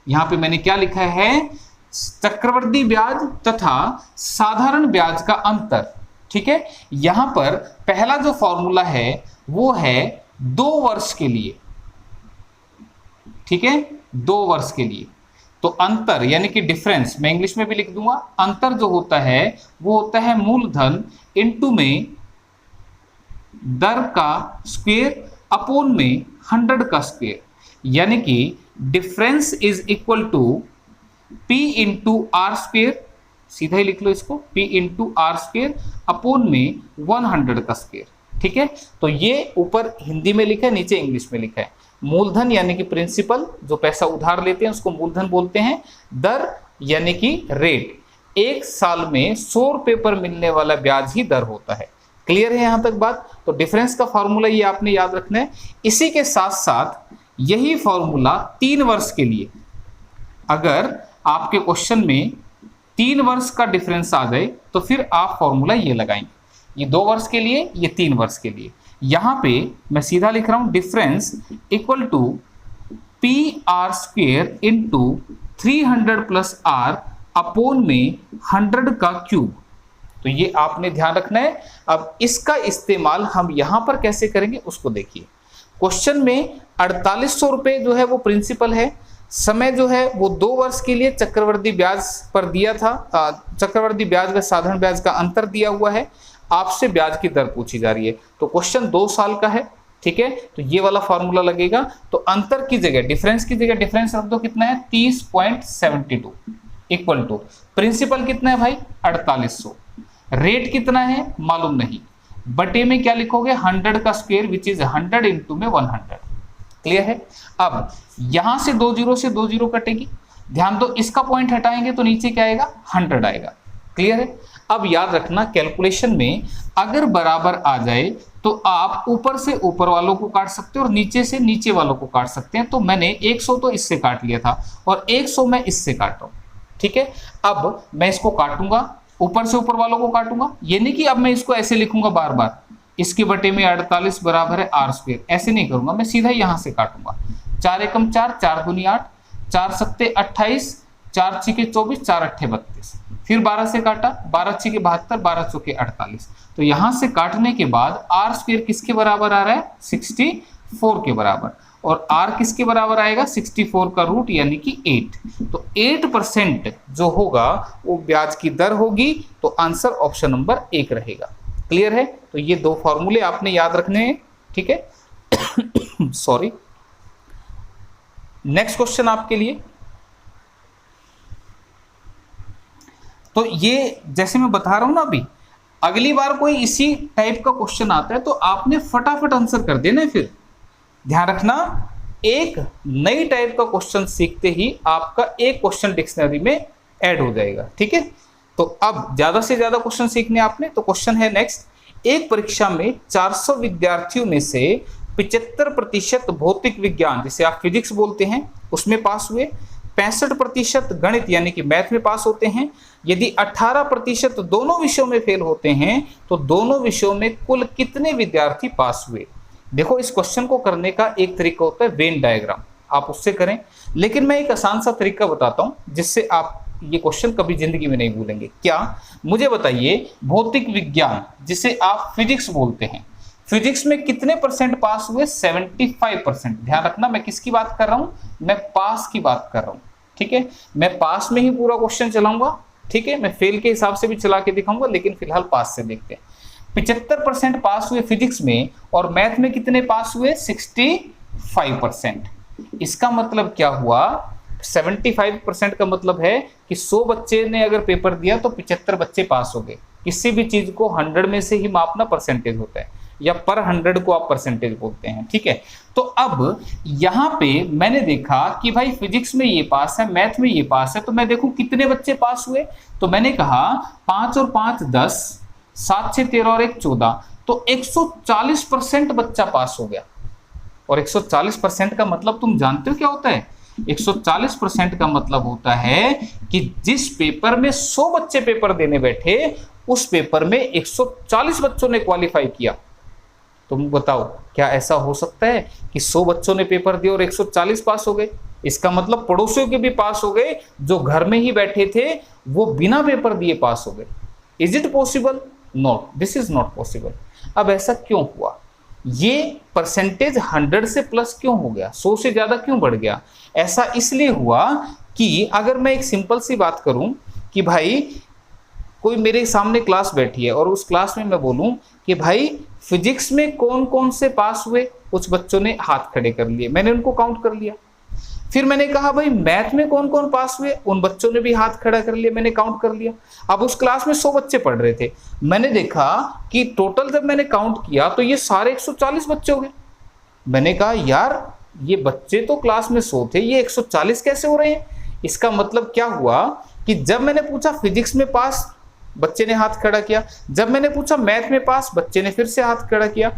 S1: यहां पे मैंने क्या लिखा है? चक्रवृद्धि ब्याज तथा साधारण ब्याज का अंतर, ठीक है। यहां पर पहला जो फॉर्मूला है वो है 2 वर्ष के लिए, ठीक है, 2 वर्ष के लिए। तो अंतर यानी कि डिफरेंस मैं इंग्लिश में भी लिख दूंगा, अंतर जो होता है वो होता है मूलधन इनटू में दर का स्क्वायर अपोन में 100 का स्क्वायर, यानी कि difference is equal to P into R square, सीधा ही लिख लो इसको, P into R square upon में 100 का स्क्वेयर, ठीक है। तो ये ऊपर हिंदी में लिखा है, नीचे इंग्लिश में लिखा है। मूलधन यानी कि प्रिंसिपल, जो पैसा उधार लेते हैं उसको मूलधन बोलते हैं। दर यानी कि रेट, 1 साल में 100 रुपये पर मिलने वाला ब्याज ही दर होता है। क्लियर है यहां तक बात? तो डिफरेंस का फॉर्मूला ये आपने याद रखना है। इसी के साथ साथ यही फॉर्मूला 3 वर्ष के लिए, अगर आपके क्वेश्चन में 3 वर्ष का डिफरेंस आ जाए तो फिर आप फॉर्मूला ये लगाएंगे। ये 2 वर्ष के लिए, ये 3 वर्ष के लिए। यहां पे मैं सीधा लिख रहा हूं difference equal to PR square into 300 plus R upon में 100 का क्यूब। तो ये आपने ध्यान रखना है। अब इसका इस्तेमाल हम यहां पर कैसे करेंगे उसको देखिए। क्वेश्चन में 4800 रुपये जो है वो प्रिंसिपल है, समय जो है वो 2 वर्ष के लिए चक्रवृद्धि ब्याज पर दिया था, चक्रवृद्धि ब्याज व साधारण ब्याज का अंतर दिया हुआ है, आपसे ब्याज की दर पूछी जा रही है। तो क्वेश्चन 2 साल का है, ठीक है। तो ये वाला फॉर्मूला लगेगा। तो अंतर की जगह डिफरेंस की जगह डिफरेंस रख दो, कितना है 30.72 इक्वल टू प्रिंसिपल कितना है भाई 4800, रेट कितना है मालूम नहीं, बटे में क्या लिखोगे 100 का स्क्वायर विच इज 100 इंटू में 100। क्लियर है? अब यहां से 2 जीरो से 2 जीरो कटेगी, ध्यान दो इसका पॉइंट हटाएंगे तो नीचे क्या आएगा 100 आएगा। क्लियर है? अब याद रखना कैलकुलेशन में अगर बराबर आ जाए तो आप ऊपर से ऊपर वालों को काट सकते हो और नीचे से नीचे वालों को काट सकते हैं। तो मैंने 100 तो इससे काट लिया था और 100 मैं इससे काट रहा हूं, ठीक है। अब मैं इसको काटूंगा, ऊपर से ऊपर वालों को काटूंगा, ये नहीं कि अब मैं इसको ऐसे लिखूंगा बार बार इसके बटे में 48 बराबर है R स्क्वायर, ऐसे नहीं करूंगा, मैं सीधा यहां से काटूंगा। 4 एकम 4, 4 दूनी 8, 4 सत्ते 28, 4 छिके 24, 4 अट्ठे 32, फिर 12 से काटा, 12 छिके 72, 12 चौके 48। तो यहां से काटने के बाद R स्क्वायर किसके बराबर आ रहा है 64 के बराबर, और R किसके बराबर आएगा 64 का रूट यानी कि 8। तो 8% जो होगा वो ब्याज की दर होगी। तो आंसर ऑप्शन नंबर 1 रहेगा। क्लियर है? तो ये 2 फॉर्मूले आपने याद रखने हैं, ठीक है। सॉरी, नेक्स्ट क्वेश्चन आपके लिए। तो ये जैसे मैं बता रहा हूं ना अभी, अगली बार कोई इसी टाइप का क्वेश्चन आता है तो आपने फटाफट आंसर कर देना है। फिर ध्यान रखना, एक नई टाइप का क्वेश्चन सीखते ही आपका एक क्वेश्चन डिक्शनरी में ऐड हो जाएगा, ठीक है। तो अब ज्यादा से ज्यादा क्वेश्चन सीखने आपने। तो क्वेश्चन है नेक्स्ट, एक परीक्षा में 400 विद्यार्थियों में से 75% भौतिक विज्ञान जिसे आप फिजिक्स बोलते हैं उसमें पास हुए, 65% गणित यानी कि मैथ में पास होते हैं। यदि 18% दोनों विषयों में फेल होते हैं तो दोनों विषयों में कुल कितने विद्यार्थी पास हुए। देखो इस क्वेश्चन को करने का एक तरीका होता है वेन डायग्राम। आप उससे करें। लेकिन मैं एक आसान सा तरीका बताता हूं जिससे आप ये क्वेश्चन कभी जिंदगी में नहीं भूलेंगे। क्या, मुझे बताइए, भौतिक विज्ञान जिसे आप फिजिक्स बोलते हैं, फिजिक्स में कितने परसेंट पास हुए? 75%। ध्यान रखना मैं किसकी बात कर रहा हूं, मैं पास की बात कर रहा हूं। ठीक है, मैं पास में ही पूरा क्वेश्चन चलाऊंगा। ठीक है, मैं फेल के हिसाब से भी चला के दिखाऊंगा, लेकिन फिलहाल पास से देखते हैं। 75% पास हुए फिजिक्स में, और मैथ में कितने पास हुए? 65%। इसका मतलब क्या हुआ? 75% का मतलब है कि 100 बच्चे ने अगर पेपर दिया तो 75 बच्चे पास हो गए। किसी भी चीज को 100 में से ही मापना परसेंटेज होता है, या पर 100 को आप परसेंटेज बोलते हैं। ठीक है, तो अब यहां पे मैंने देखा कि भाई फिजिक्स में ये पास है, मैथ में ये पास है, तो मैं देखूं कितने बच्चे पास हुए। तो मैंने कहा 5 और 5 10, 7 6 13 और 1 14, तो 140% बच्चा पास हो गया। और 140% का मतलब तुम जानते हो क्या होता है? 140% का मतलब होता है कि जिस पेपर में 100 बच्चे पेपर देने बैठे, उस पेपर में 140 बच्चों ने क्वालिफाई किया। तुम बताओ, क्या ऐसा हो सकता है कि 100 बच्चों ने पेपर दिया और 140 पास हो गए? इसका मतलब पड़ोसियों के भी पास हो गए, जो घर में ही बैठे थे वो बिना पेपर दिए पास हो गए। Is it possible? Not, this is not possible. अब ऐसा क्यों हुआ? ये परसेंटेज 100 से प्लस क्यों हो गया? 100 से ज्यादा क्यों बढ़ गया? ऐसा इसलिए हुआ कि अगर मैं एक सिंपल सी बात करूं कि भाई कोई मेरे सामने क्लास बैठी है और उस क्लास में मैं बोलूं कि भाई फिजिक्स में कौन कौन से पास हुए, कुछ बच्चों ने हाथ खड़े कर लिए, मैंने उनको काउंट कर लिया। फिर मैंने कहा भाई मैथ में कौन कौन पास हुए, उन बच्चों ने भी हाथ खड़ा कर लिया, मैंने काउंट कर लिया। अब उस क्लास में 100 बच्चे पढ़ रहे थे, मैंने देखा कि टोटल जब मैंने काउंट किया तो ये सारे 140 बच्चे हो गए। मैंने कहा यार ये बच्चे तो क्लास में 100 थे, ये 140 कैसे हो रहे हैं? इसका मतलब क्या हुआ कि जब मैंने पूछा फिजिक्स में पास, बच्चे ने हाथ खड़ा किया, जब मैंने पूछा मैथ में पास, बच्चे ने फिर से हाथ खड़ा किया।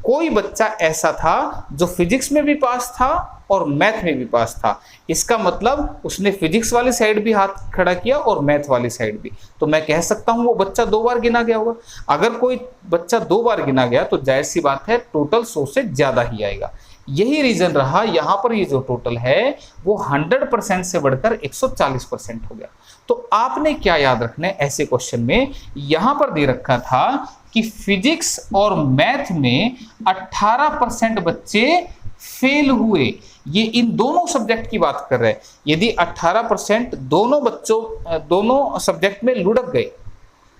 S1: कोई बच्चा ऐसा था जो फिजिक्स में भी पास था और मैथ में भी पास था। इसका मतलब उसने फिजिक्स वाली साइड भी हाथ खड़ा किया और मैथ वाली साइड भी। तो मैं कह सकता हूं वो बच्चा 2 बार गिना गया होगा। अगर कोई बच्चा 2 बार गिना गया तो जाहिर सी बात है टोटल 100 से ज्यादा ही आएगा। यही रीजन रहा, यहां पर ये जो टोटल है वो 100% से बढ़कर 140% हो गया। तो आपने क्या याद रखना है ऐसे क्वेश्चन में? यहां पर दे रखा था कि फिजिक्स और मैथ में 18% बच्चे फेल हुए। ये इन दोनों सब्जेक्ट की बात कर रहे हैं। यदि 18% दोनों सब्जेक्ट में लुढ़क गए,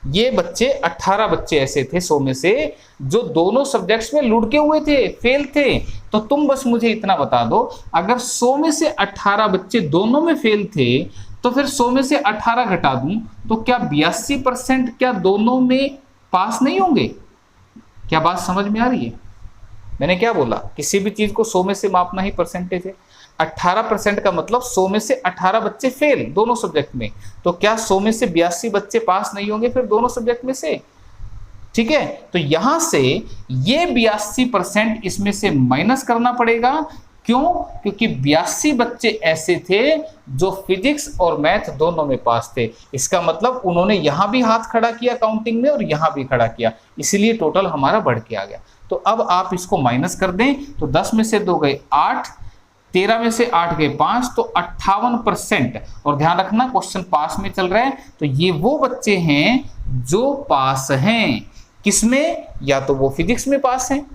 S1: ये बच्चे 18 बच्चे ऐसे थे 100 में से जो दोनों सब्जेक्ट्स में लुढ़के हुए थे, फेल थे, तो तुम बस मुझे इतना बता दो, अगर 100 में से 18 बच्चे दोनों में फेल थे तो फिर 100 में से 18 घटा दूं तो क्या 82% क्या दोनों में पास नहीं होंगे? क्या बात समझ में आ रही है? मैंने क्या बोला? किसी भी चीज को 100 में से मापना ही परसेंटेज है। 18% का मतलब 100 में से 18 बच्चे फेल दोनों सब्जेक्ट में, तो क्या 100 में से 82 बच्चे पास नहीं होंगे फिर दोनों सब्जेक्ट में से? ठीक है, तो यहां से ये 82% इसमें से माइनस करना पड़ेगा। क्यों? क्योंकि 82 बच्चे ऐसे थे जो फिजिक्स और मैथ दोनों में पास थे। इसका मतलब उन्होंने यहां भी हाथ खड़ा किया काउंटिंग में और यहां भी खड़ा किया, इसलिए टोटल हमारा बढ़ के आ गया। तो अब आप इसको माइनस कर दें तो 10 में से 2 गए 8, 13 में से 8 गए 5, तो 58%। और ध्यान रखना क्वेश्चन पास में चल रहा है, तो ये वो बच्चे हैं जो पास हैं। किसमें? या तो वो फिजिक्स में पास हैं,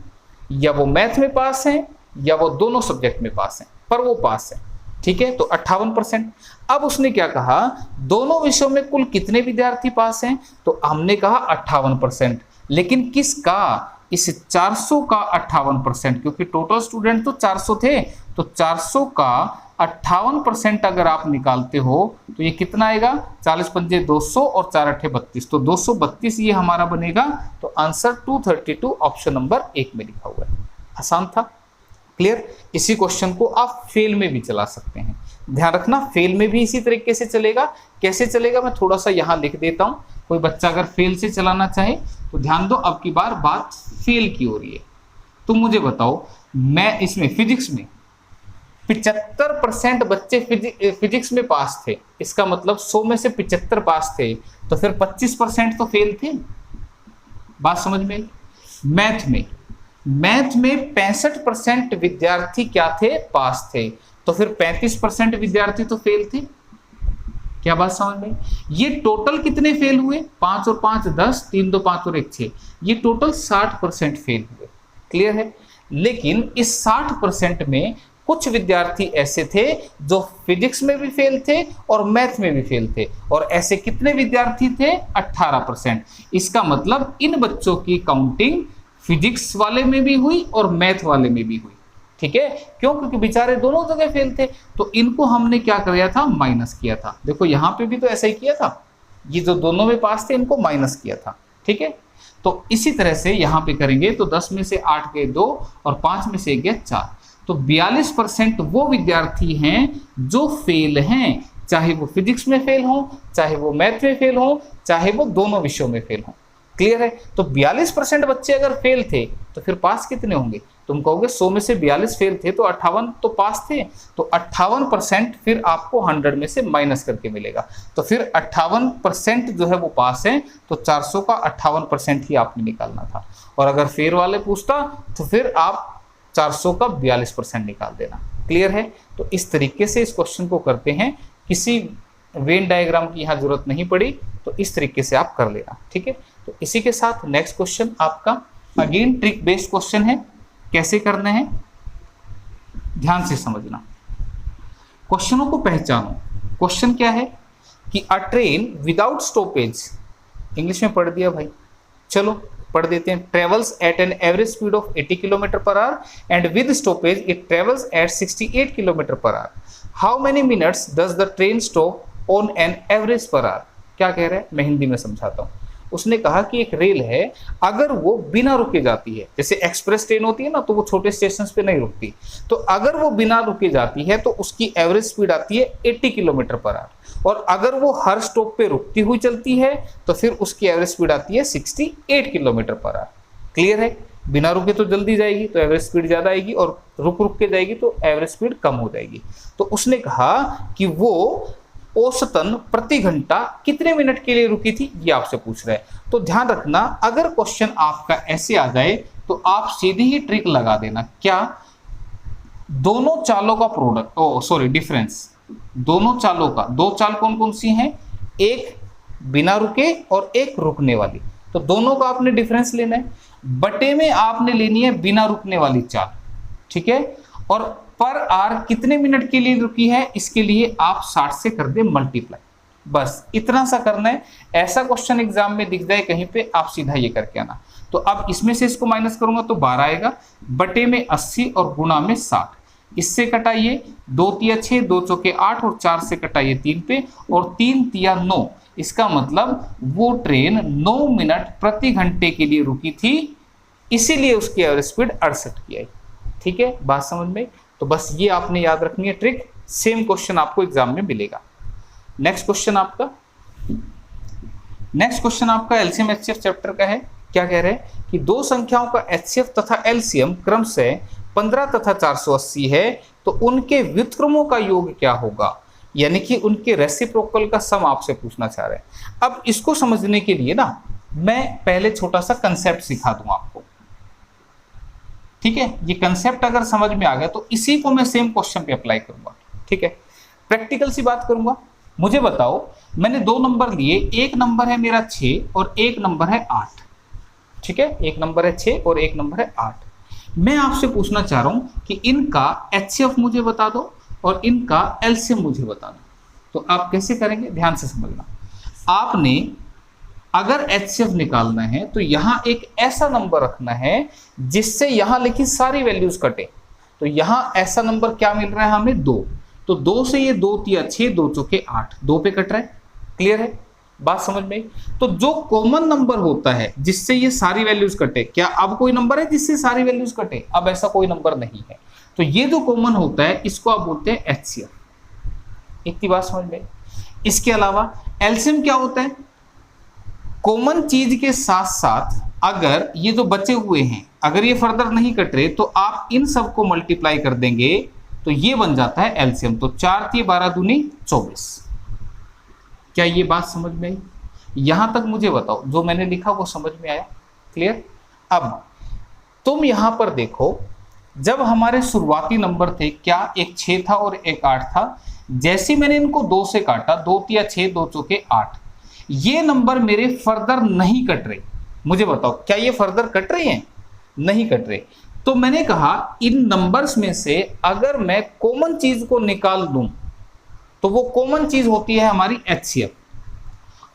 S1: या वो मैथ में पास हैं, या वो दोनों सब्जेक्ट में पास हैं, पर वो पास है। ठीक है, तो 58%। अब उसने क्या कहा, दोनों विषयों में कुल कितने विद्यार्थी पास हैं? तो हमने कहा 58%। लेकिन किसका? इस 400 का 58%, क्योंकि टोटल स्टूडेंट तो 400 थे, तो 400 का 58% अगर आप निकालते हो तो ये कितना आएगा? 40 पंजे 200 और 4 अठे 32, तो 232 ये हमारा बनेगा। तो आंसर 232 ऑप्शन नंबर 1 में लिखा हुआ है। आसान था, क्लियर? इसी क्वेश्चन को आप फेल में भी चला सकते हैं। ध्यान रखना फेल में भी इसी तरीके से चलेगा। कैसे चलेगा मैं थोड़ा सा यहाँ लिख देता हूँ। कोई बच्चा अगर फेल से चलाना चाहे तो ध्यान दो, अब की बार बात फेल की हो रही है। तुम मुझे बताओ, मैं इसमें फिजिक्स में 75% बच्चे फिजिक्स में पास थे, इसका मतलब 100 में से 75 पास थे, तो फिर 25% तो फेल थे। बात समझ में? मैथ में 65% विद्यार्थी क्या थे? पास थे, तो फिर 35% विद्यार्थी तो फेल थे। क्या बात समझ में? ये टोटल कितने फेल हुए? 5 और 5 10, 3 2 5 और 1 6, ये टोटल 60% फेल हुए। क्लियर है? लेकिन इस 60% में कुछ विद्यार्थी ऐसे थे जो फिजिक्स में भी फेल थे और मैथ में भी फेल थे, और ऐसे कितने विद्यार्थी थे? 18%। इसका मतलब इन बच्चों की काउंटिंग फिजिक्स वाले में भी हुई और मैथ वाले में भी हुई। ठीक है? क्यों? क्योंकि बेचारे दोनों जगह फेल थे, तो इनको हमने क्या किया था? माइनस किया था। देखो यहां पे भी तो ऐसा ही किया था, ये जो दोनों में पास थे इनको माइनस किया था। ठीक है? तो इसी तरह से यहां पे करेंगे तो 10 में से 8 गए 2 और 5 में से 1 गए 4, तो 42% वो विद्यार्थी हैं जो फेल हैं, चाहे वो फिजिक्स में फेल हो, चाहे वो मैथ में फेल हो, चाहे वो दोनों विषयों में फेल हो। क्लियर है? तो 42% बच्चे अगर फेल थे तो फिर पास कितने होंगे? तुम कहोगे 100 में से 42 फेल थे तो 58 तो पास थे, तो 58% फिर आपको 100 में से माइनस करके मिलेगा। तो फिर 58% जो है वो पास है, तो 400 का 58% ही आपने निकालना था। और अगर फेल वाले पूछता तो फिर आप 400 का 42% निकाल देना। क्लियर है? तो इस तरीके से इस क्वेश्चन को करते हैं, किसी वेन डायग्राम की यहाँ जरूरत नहीं पड़ी, तो इस तरीके से आप कर लेना। ठीक है? तो इसी के साथ नेक्स्ट क्वेश्चन आपका अगेन ट्रिक बेस्ड क्वेश्चन है। कैसे करने हैं ध्यान से समझना, क्वेश्चनों को पहचानो। क्वेश्चन क्या है कि अ ट्रेन विदाउट स्टॉपेज, इंग्लिश में पढ़ दिया भाई, चलो पढ़ देते हैं। Travels eight an average speed of 80 kilometre per hour and with stoppage it travels eight 68 kilometre per hour. How many minutes does the train stop on an average per hour? क्या कह रहा है मैं हिंदी में समझाता हूँ। उसने कहा कि एक रेल है, अगर वो बिना रुके जाती है, जैसे एक्सप्रेस ट्रेन होती है ना, तो वो छोटे स्टेशन पे नहीं रुकती, तो अगर वो बिना रुके जाती है तो उसकी एवरेज स्पीड आती है 80 किलोमीटर पर आवर, और अगर वो हर स्टॉप पे रुकती हुई चलती है तो फिर उसकी एवरेज स्पीड आती है 68 किलोमीटर पर आवर। क्लियर है? बिना रुके तो जल्दी जाएगी तो एवरेज स्पीड ज्यादा आएगी, और रुक रुक के जाएगी तो एवरेज स्पीड कम हो जाएगी। तो उसने कहा कि वो औसतन प्रति घंटा कितने मिनट के लिए रुकी थी, ये आपसे पूछ रहा है। तो ध्यान रखना, अगर क्वेश्चन आपका ऐसे आ जाए तो आप सीधी ही ट्रिक लगा देना। क्या? दोनों चालों का प्रोडक्ट, डिफरेंस, दोनों चालों का, दो चाल कौन कौन सी हैं? एक बिना रुके और एक रुकने वाली, तो दोनों का आपने डिफरेंस लेना है। बटे में आपने लेनी है बिना रुकने वाली चाल। ठीक है? और पर आर कितने मिनट के लिए रुकी है, इसके लिए आप 60 से कर दे मल्टीप्लाई, बस इतना सा करना है। ऐसा क्वेश्चन एग्जाम में दिख जाए कहीं पे, आप सीधा ये करके आना। तो अब इसमें से इसको माइनस करूंगा तो 12 आएगा, बटे में 80 और गुणा में 60, इससे कटाइए 2 तिया 6, 2 चौके 8 और 4 से कटाइए 3 पे, और 3 तिया 9। इसका मतलब वो ट्रेन 9 मिनट प्रति घंटे के लिए रुकी थी, इसीलिए उसकी एवरेज स्पीड 68 की आई। ठीक है? बात समझ में? तो बस ये आपने याद रखनी है ट्रिक, सेम क्वेश्चन आपको एग्जाम में मिलेगा। नेक्स्ट क्वेश्चन आपका एलसीएम एचसीएफ चैप्टर का है। क्या कह रहे हैं कि दो संख्याओं का एचसीएफ तथा एलसीएम क्रमशः 15 तथा 480 है, तो उनके व्युत्क्रमों का योग क्या होगा, यानी कि उनके रेसिप्रोकल का सम आपसे पूछना चाह रहे हैं। अब इसको समझने के लिए ना मैं पहले छोटा सा कंसेप्ट सिखा दूं आपको। ठीक है? ये कंसेप्ट अगर समझ में आ गया तो इसी को मैं सेम क्वेश्चन पे अप्लाई करूंगा। ठीक है? प्रैक्टिकल सी बात करूंगा। मुझे बताओ, मैंने दो नंबर लिए, एक नंबर है मेरा 6 और एक नंबर है 8। ठीक है? एक नंबर है 6 और एक नंबर है 8। मैं आपसे पूछना चाह रहा हूं कि इनका एचसीएफ मुझे बता दो और इनका एलसीएम मुझे बता दो। तो आप कैसे करेंगे ध्यान से समझना। आपने अगर एचसीएफ निकालना है तो यहां एक ऐसा नंबर रखना है जिससे यहां लिखी सारी वैल्यूज कटे। तो यहां ऐसा नंबर क्या मिल रहा है हमें? 2। तो 2 से ये 2 तिया 6, 2 चौके 8, 2 पे कट रहा है। क्लियर है? बात समझ में? तो जो कॉमन नंबर होता है जिससे ये सारी वैल्यूज कटे, क्या अब कोई नंबर है जिससे सारी वैल्यूज कटे? अब ऐसा कोई नंबर नहीं है। तो ये जो कॉमन होता है इसको आप बोलते हैं एचसीएफ। इतनी बात समझ में? इसके अलावा एलसीएम क्या होता है? कॉमन चीज के साथ साथ अगर ये जो बचे हुए हैं, अगर ये फर्दर नहीं कट रहे, तो आप इन सबको मल्टीप्लाई कर देंगे तो ये बन जाता है एलसीएम। तो 4 तिये 12 दूनी 24। क्या ये बात समझ में आई? यहां तक मुझे बताओ, जो मैंने लिखा वो समझ में आया? क्लियर? अब तुम यहां पर देखो, जब हमारे शुरुआती नंबर थे, क्या एक 6 था और एक 8 था, जैसे मैंने इनको 2 से काटा, 2 तिया 6, 2 चौके 8, ये नंबर मेरे फर्दर नहीं कट रहे। मुझे बताओ क्या ये फर्दर कट रहे हैं? नहीं कट रहे। तो मैंने कहा इन नंबर्स में से अगर मैं कॉमन चीज को निकाल दूं तो वो कॉमन चीज होती है हमारी HCF।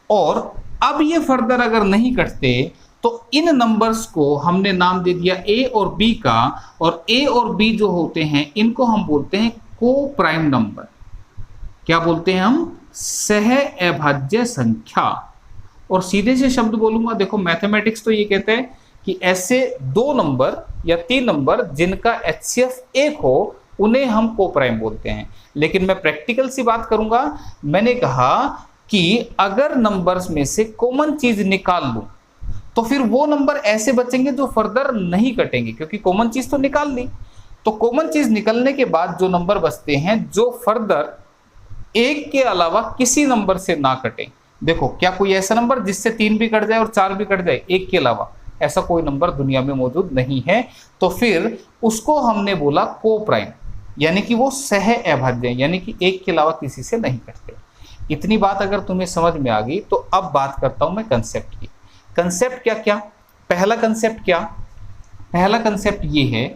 S1: और अब ये फर्दर अगर नहीं कटते तो इन नंबर्स को हमने नाम दे दिया A और B का, और A और B जो होते हैं इनको हम बोलते हैं को प्राइम नंबर। क्या बोलते हैं हम? सह अभाज्य संख्या। और सीधे से शब्द बोलूंगा, देखो मैथमेटिक्स तो ये कहते हैं कि ऐसे 2 नंबर या 3 नंबर जिनका HCF 1 हो उन्हें हम को प्राइम बोलते हैं। लेकिन मैं प्रैक्टिकल सी बात करूंगा, मैंने कहा कि अगर नंबर्स में से कॉमन चीज निकाल लूं तो फिर वो नंबर ऐसे बचेंगे जो फर्दर नहीं कटेंगे, क्योंकि कॉमन चीज तो निकाल ली। तो कॉमन चीज निकलने के बाद जो नंबर बचते हैं जो फर्दर 1 के अलावा किसी नंबर से ना कटे। देखो क्या कोई ऐसा नंबर जिससे 3 भी कट जाए और 4 भी कट जाए 1 के अलावा? ऐसा कोई नंबर दुनिया में मौजूद नहीं है। तो फिर उसको हमने बोला को प्राइम, यानी कि वो सह अभाज्य, यानी कि 1 के अलावा किसी से नहीं कटते। इतनी बात अगर तुम्हें समझ में आ गई तो अब बात करता हूं मैं कंसेप्ट की। कंसेप्ट क्या क्या? पहला कंसेप्ट क्या? पहला कंसेप्ट ये है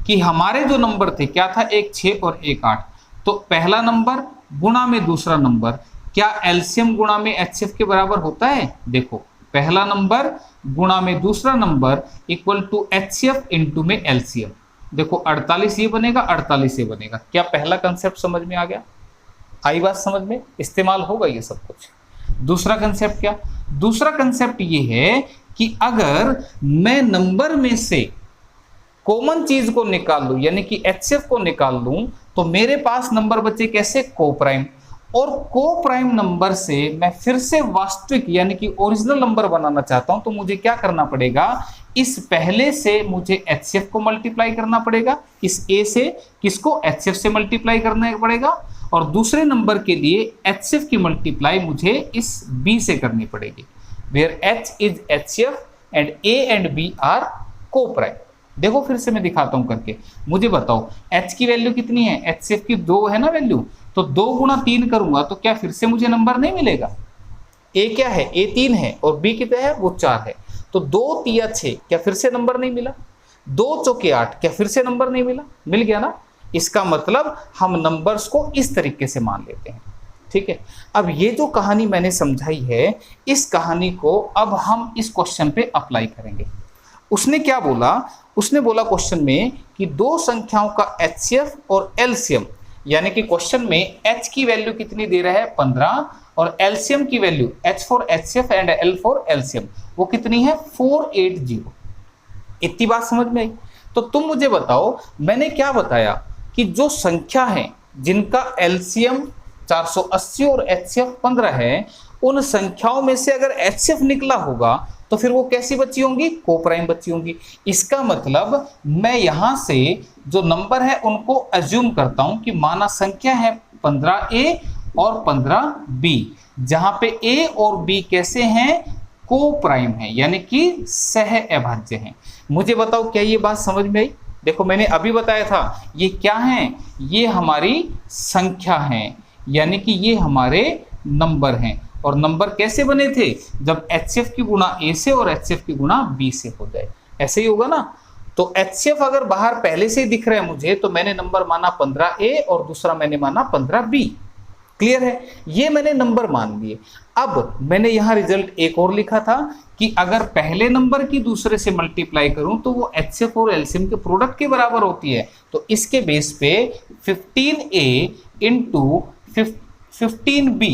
S1: कि हमारे जो नंबर थे क्या था? एक 6 और एक 8। तो पहला नंबर गुणा में दूसरा नंबर, क्या एलसीएम गुणा में HCF के बराबर होता है? देखो पहला नंबर गुणा में दूसरा number equal to HCF into में LCM। देखो 48 ये बनेगा, 48 ये बनेगा। क्या पहला कंसेप्ट समझ में आ गया? आई बात समझ में? इस्तेमाल होगा ये सब कुछ। दूसरा कंसेप्ट क्या? दूसरा कंसेप्ट ये है कि अगर मैं नंबर में से कॉमन चीज को निकाल लूं, यानी कि HCF को निकाल लूं, तो मेरे पास नंबर बचे कैसे? को प्राइम। और को प्राइम नंबर से मैं फिर से वास्तविक यानी कि ओरिजिनल नंबर बनाना चाहता हूं, तो मुझे क्या करना पड़ेगा? इस पहले से मुझे HCF को मल्टीप्लाई करना पड़ेगा, इस A से किसको? HCF से मल्टीप्लाई करना पड़ेगा, और दूसरे नंबर के लिए HCF की मल्टीप्लाई मुझे इस B से करनी पड़ेगी, where H is HCF and A and B are coprime. देखो फिर से मैं दिखाता हूं करके, मुझे बताओ H की वैल्यू कितनी है? HCF की 2 है ना वैल्यू, तो 2 गुणा 3 करूंगा तो क्या फिर से मुझे नंबर नहीं मिलेगा? A क्या है? A 3 है और B कितना है? वो 4 है। तो 2 तिया 6, क्या फिर से नंबर नहीं मिला? 2 चौके 8, क्या फिर से नंबर नहीं मिला? मिल गया ना। इसका मतलब हम नंबर्स को इस तरीके से मान लेते हैं। ठीक है, अब ये जो कहानी मैंने समझाई है, इस कहानी को अब हम इस क्वेश्चन पे अप्लाई करेंगे। उसने क्या बोला? उसने बोला क्वेश्चन में कि 2 संख्याओं का HCF और LCM, यानी कि क्वेश्चन में H की वैल्यू कितनी दे रहा है? 15, और LCM की value H for HCF and L for LCM वो कितनी है? 480। इतनी बात समझ में आई? तो तुम मुझे बताओ, मैंने क्या बताया कि जो संख्या है जिनका LCM 480 और HCF 15 है, उन संख्याओं में से अगर HCF निकला होगा तो फिर वो कैसी बची होंगी? को प्राइम बची होंगी। इसका मतलब मैं यहां से जो नंबर है उनको अज्यूम करता हूं कि माना संख्या है 15A और 15B, जहां पे A और B कैसे हैं? को प्राइम है, यानी कि सह अभाज्य हैं। मुझे बताओ क्या ये बात समझ में आई? देखो मैंने अभी बताया था ये क्या है? ये हमारी संख्या है, यानी कि ये हमारे नंबर हैं। और नंबर कैसे बने थे? जब HCF की गुणा A से और HCF की गुणा B से हो जाए, ऐसे ही होगा ना। तो HCF अगर बाहर पहले से ही दिख रहा है मुझे, तो मैंने नंबर माना 15A और दूसरा मैंने माना 15B। क्लियर है? ये मैंने नंबर मान लिए। अब मैंने यहाँ रिजल्ट एक और लिखा था कि अगर पहले नंबर की दूसरे से मल्टीप्लाई करूं तो वो HCF और LCM के प्रोडक्ट के बराबर होती है। तो इसके बेस पे 15A इंटू 15B,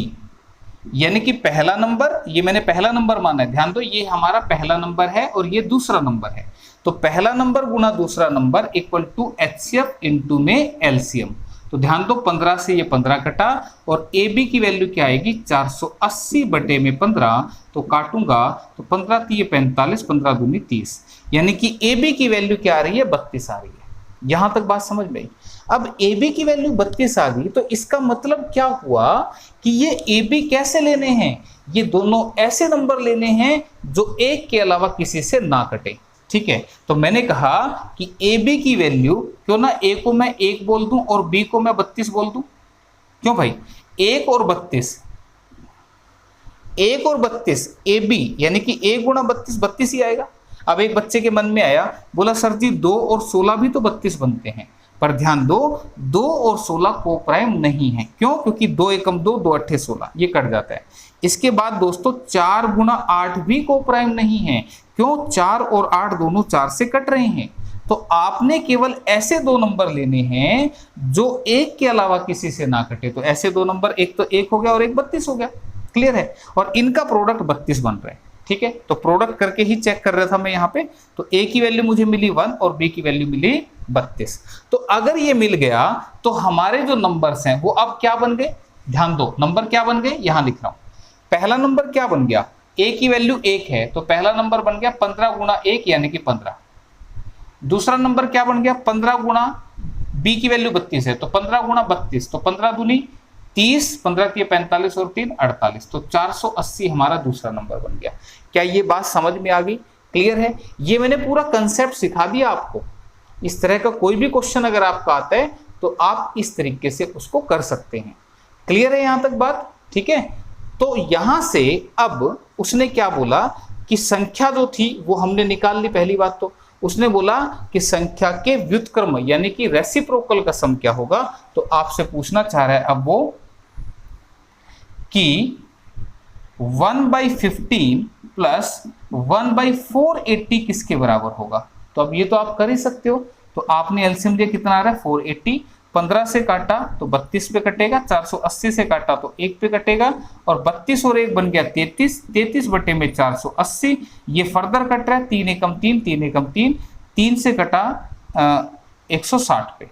S1: यानी कि पहला नंबर, ये मैंने पहला नंबर माना है, ध्यान दो ये हमारा पहला नंबर है और ये दूसरा नंबर है। तो पहला नंबर गुना दूसरा number equal to HCF into में LCM। तो ध्यान दो 15 से ये 15 कटा, और AB की वैल्यू क्या आएगी? 480 बटे में 15, तो काटूंगा तो 15 3 45, 15 दूनी 30, यानी कि AB की वैल्यू क्या आ रही है? 32 आ रही है। यहां तक बात समझ में आई? अब AB की वैल्यू 32 आ गई, तो इसका मतलब क्या हुआ कि ये AB कैसे लेने हैं? ये दोनों ऐसे नंबर लेने हैं जो 1 के अलावा किसी से ना कटे। ठीक है, तो मैंने कहा कि ए बी की वैल्यू, क्यों ना ए को मैं 1 बोल दूं और बी को मैं 32 बोल दूं, क्यों भाई, 1 और 32, 1 और 32 ए बी यानी कि 1 गुणा 32 32 ही आएगा। अब एक बच्चे के मन में आया, बोला सर जी 2 और 16 भी तो 32 बनते हैं, पर ध्यान दो 2 और 16 को प्राइम नहीं है, क्यों, क्योंकि 2 एकम 2, 2 अट्ठे 16, ये कट जाता है। इसके बाद दोस्तों 4 गुणा 8 भी को प्राइम नहीं है, क्यों, 4 और 8 दोनों 4 से कट रहे हैं। तो आपने केवल ऐसे दो नंबर लेने हैं जो एक के अलावा किसी से ना कटे। तो ऐसे दो नंबर, एक तो 1 हो गया और एक 32 हो गया, क्लियर है, और इनका प्रोडक्ट 32 बन रहा है, ठीक है। तो प्रोडक्ट करके ही चेक कर रहा था मैं यहाँ पे, तो ए की वैल्यू मुझे मिली 1 और बी की वैल्यू मिली 32। तो अगर ये मिल गया तो हमारे जो नंबर्स हैं वो अब क्या बन गए, ध्यान दो, नंबर क्या बन गए, यहां लिख रहा हूं। पहला नंबर क्या बन गया, ए की वैल्यू 1 है, तो पहला नंबर बन गया 15 गुणा 1 यानी कि 15। दूसरा नंबर क्या बन गया, 15 गुणा, बी की वैल्यू 32 है, तो 15 गुणा 32, तो 15 दूनी 30, 15 की 45 और 3 48, तो 480 हमारा दूसरा नंबर बन गया। क्या ये बात समझ में आ गई, क्लियर है। ये मैंने पूरा कंसेप्ट सिखा दिया आपको। इस तरह का कोई भी क्वेश्चन अगर आपका आता है तो आप इस तरीके से उसको कर सकते हैं, क्लियर है यहां तक बात, ठीक है। तो यहां से अब उसने क्या बोला कि संख्या जो थी वो हमने निकाल ली। पहली बात तो उसने बोला कि संख्या के व्युत्क्रम यानी कि रेसिप्रोकल का सम क्या होगा, तो आपसे पूछना चाह रहा है अब वो कि 1/15 प्लस 1/480 किसके बराबर होगा। तो अब ये तो आप कर ही सकते हो। तो आपने एलसीएम दिया, कितना आ रहा है 480, 15 से काटा तो 32 पे कटेगा, 480 से काटा तो 1 पे कटेगा, और 32 और 1 बन गया 33, 33 बटे में 480, ये फर्दर कट रहा है 3 एकम 3, 3 एकम 3, 3 से कटा 160 पे,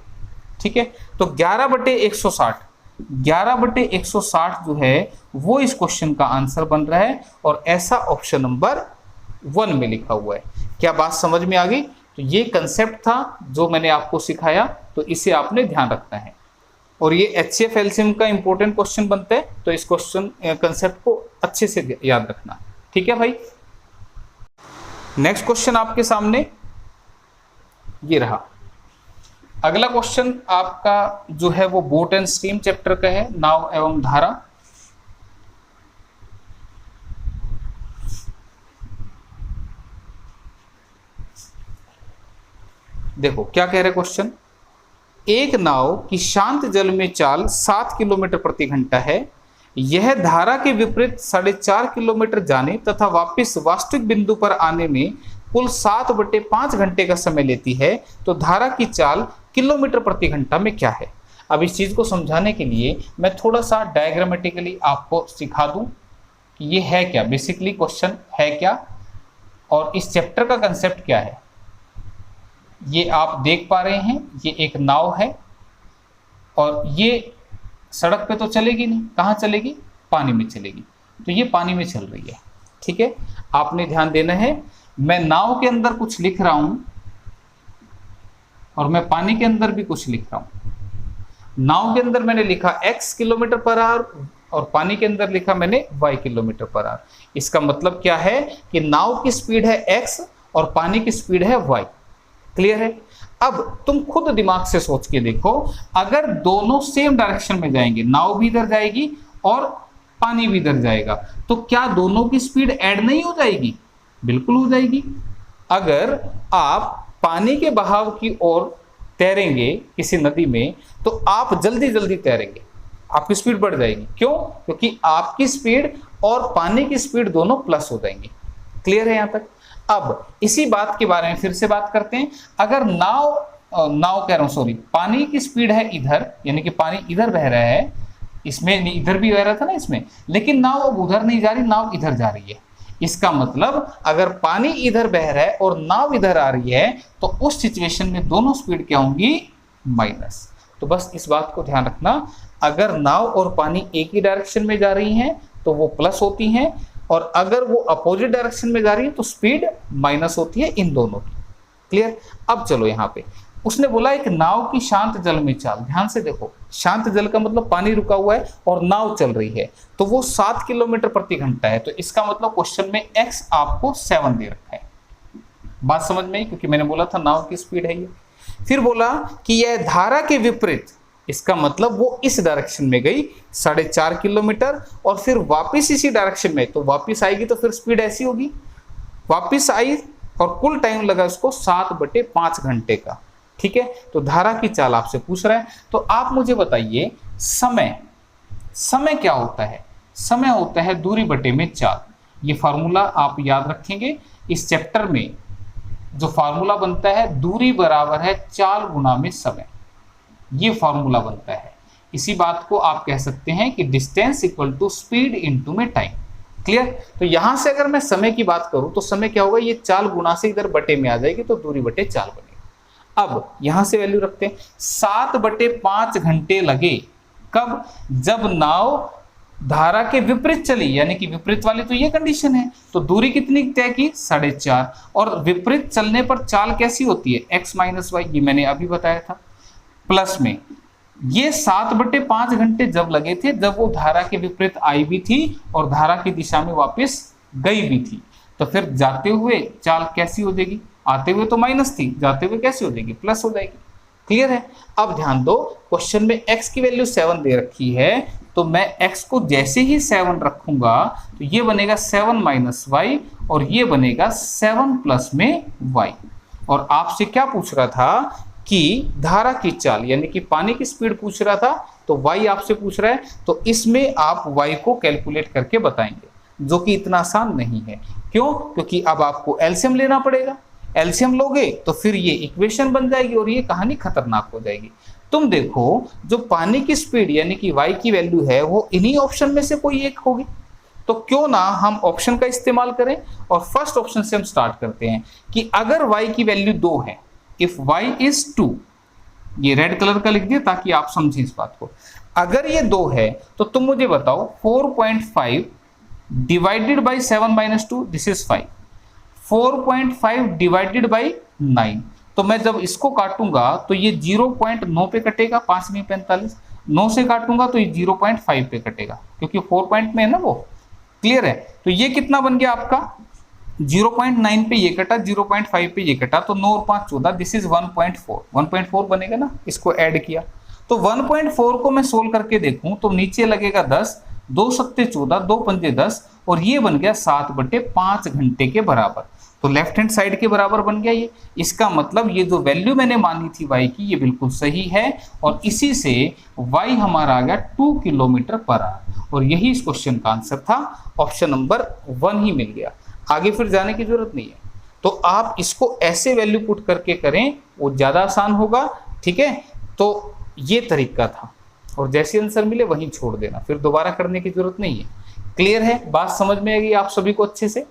S1: ठीक है। तो 11 बटे 160, 11 बटे 160 जो है वो इस क्वेश्चन का आंसर बन रहा है, और ऐसा ऑप्शन नंबर 1 में लिखा हुआ है। क्या बात समझ में आ गई। तो ये कंसेप्ट था जो मैंने आपको सिखाया, तो इसे आपने ध्यान रखना है, और ये एचसीएफ एलसीएम का इंपॉर्टेंट क्वेश्चन बनता है, तो इस क्वेश्चन कंसेप्ट को अच्छे से याद रखना, ठीक है भाई। नेक्स्ट क्वेश्चन आपके सामने ये रहा। अगला क्वेश्चन आपका जो है वो बोट एंड स्ट्रीम चैप्टर का है, नाव एवं धारा। देखो क्या कह रहे क्वेश्चन, एक नाव की शांत जल में चाल 7 किलोमीटर प्रति घंटा है, यह धारा के विपरीत 4.5 किलोमीटर जाने तथा वापस वास्तविक बिंदु पर आने में कुल 7/5 घंटे का समय लेती है, तो धारा की चाल किलोमीटर प्रति घंटा में क्या है। अब इस चीज को समझाने के लिए मैं थोड़ा सा डायग्रामेटिकली आपको सिखा दूं कि ये है क्या, बेसिकली क्वेश्चन है क्या और इस चैप्टर का कंसेप्ट क्या है। ये आप देख पा रहे हैं, ये एक नाव है और ये सड़क पे तो चलेगी नहीं, कहाँ चलेगी, पानी में चलेगी। तो ये पानी में चल रही है, ठीक है। आपने ध्यान देना है, मैं नाव के अंदर कुछ लिख रहा हूं और मैं पानी के अंदर भी कुछ लिख रहा हूं। नाव के अंदर मैंने लिखा x किलोमीटर पर आवर और पानी के अंदर लिखा मैंने y किलोमीटर पर आवर। इसका मतलब क्या है कि नाव की स्पीड है x और पानी की स्पीड है y, क्लियर है। अब तुम खुद दिमाग से सोच के देखो, अगर दोनों सेम डायरेक्शन में जाएंगे, नाव भी इधर जाएगी और पानी भी इधर जाएगा, तो क्या दोनों की स्पीड ऐड नहीं हो जाएगी, बिल्कुल हो जाएगी। अगर आप पानी के बहाव की ओर तैरेंगे किसी नदी में तो आप जल्दी जल्दी तैरेंगे, आपकी स्पीड बढ़ जाएगी, क्यों, क्योंकि आपकी स्पीड और पानी की स्पीड दोनों प्लस हो जाएंगे, क्लियर है यहां तक। अब इसी बात के बारे में फिर से बात करते हैं। अगर नाव कह रहा हूं सॉरी, पानी की स्पीड है इधर, यानी कि पानी इधर बह रहा है, इसमें इधर भी बह रहा था ना इसमें, लेकिन नाव अब उधर नहीं जा रही, नाव इधर जा रही है। इसका मतलब अगर पानी इधर बह रहा है और नाव इधर आ रही है तो उस सिचुएशन में दोनों स्पीड क्या होंगी, माइनस। तो बस इस बात को ध्यान रखना, अगर नाव और पानी एक ही डायरेक्शन में जा रही हैं तो वो प्लस होती हैं, और अगर वो अपोजिट डायरेक्शन में जा रही है तो स्पीड माइनस होती है इन दोनों की, क्लियर। अब चलो यहाँ पे उसने बोला एक नाव की शांत जल में चाल, ध्यान से देखो, शांत जल का मतलब पानी रुका हुआ है और नाव चल रही है, तो वो 7 किलोमीटर प्रति घंटा है। तो इसका मतलब क्वेश्चन में x आपको 7 दे रखा है, बात समझ में आई, क्योंकि मैंने बोला था नाव की स्पीड है ये। फिर बोला कि यह धारा के विपरीत, इसका मतलब वो इस डायरेक्शन में गई 4.5 किलोमीटर और फिर वापस इसी डायरेक्शन में, तो वापस आएगी तो फिर स्पीड ऐसी होगी, वापस आई और कुल टाइम लगा उसको 7/5 घंटे का। ठीक है, तो धारा की चाल आपसे पूछ रहा है, तो आप मुझे बताइए समय क्या होता है? समय होता है दूरी बटे में चाल। ये फार्मूला आप याद रखेंगे, इस चैप्टर में जो फार्मूला बनता है दूरी बराबर है चाल गुना में समय, ये फार्मूला बनता है। इसी बात को आप कह सकते हैं कि distance equal to speed into में टाइम। क्लियर? तो यहां से अगर मैं समय की बात करूं तो समय क्या होगा, ये चाल गुना से इधर बटे में आ जाएगी तो दूरी बटे चाल बनेगी। अब यहां से वैल्यू रखते हैं, 7/5 घंटे लगे कब? जब नाव धारा के विपरीत चली, यानी कि विपरीत वाली तो ये कंडीशन है, तो दूरी कितनी तय की? 4.5। और विपरीत चलने पर चाल कैसी होती है? x - y, ये मैंने अभी बताया था। प्लस में ये 7/5 घंटे जब लगे थे जब वो धारा के विपरीत आई भी थी और धारा की दिशा में वापस गई भी थी, तो फिर जाते हुए चाल कैसी हो जाएगी? आते हुए तो माइनस थी, जाते हुए कैसी हो जाएगी? प्लस हो जाएगी। क्लियर है? अब ध्यान दो, क्वेश्चन में x की वैल्यू 7 दे रखी है, तो मैं x को जैसे ही 7 रखूंगा तो ये बनेगा 7 - y और ये बनेगा 7 प्लस में y। और आपसे क्या पूछ रहा था कि धारा की चाल, यानी कि पानी की स्पीड पूछ रहा था, तो y आपसे पूछ रहा है, तो इसमें आप y को कैलकुलेट करके बताएंगे, जो कि इतना आसान नहीं है। क्यों? क्योंकि अब आपको एलसीएम लेना पड़ेगा। एलसीएम लोगे तो फिर ये इक्वेशन बन जाएगी और ये कहानी खतरनाक हो जाएगी। तुम देखो, जो पानी की स्पीड यानी कि y की वैल्यू है वो इन्हीं ऑप्शन में से कोई एक होगी, तो क्यों ना हम ऑप्शन का इस्तेमाल करें और फर्स्ट ऑप्शन से हम स्टार्ट करते हैं कि अगर y की वैल्यू 2 है, इफ y is 2, ये रेड कलर का लिख दिया ताकि आप समझें इस बात को। अगर ये 2 है तो तुम मुझे बताओ 4.5 divided by 7 - 2, this is 5। 4.5 divided by 9, तो मैं जब इसको काटूंगा तो ये 0.9 पे कटेगा, 5 नहीं 45, 9 से काटूंगा तो ये 0.5 पे कटेगा, क्योंकि 4 पॉइंट में है ना वो। क्लियर है? तो ये कितना बन गया आपका? 0.9 पे ये कटा, 0.5 पे ये कटा, तो 9 और 5 14, दिस इज 1.4। 1.4 बनेगा ना, इसको ऐड किया तो 1.4 को मैं सोल्व करके देखूं तो नीचे लगेगा 10, 2 सत्ते 14, 2 पंजे 10 और ये बन गया 7/5 घंटे के बराबर। तो लेफ्ट हैंड साइड के बराबर बन गया ये। इसका मतलब ये जो वैल्यू मैंने मानी थी y की, ये बिल्कुल सही है और इसी से y हमारा आ गया 2 किलोमीटर पर आवर और यही इस क्वेश्चन का आंसर था। ऑप्शन नंबर 1 ही मिल गया, आगे फिर जाने की जरूरत नहीं है। तो आप इसको ऐसे वैल्यू पुट करके करें, वो ज़्यादा आसान होगा। ठीक है, तो ये तरीका था और जैसे आंसर मिले वहीं छोड़ देना, फिर दोबारा करने की जरूरत नहीं है। क्लियर है? बात समझ में आएगी आप सभी को अच्छे से?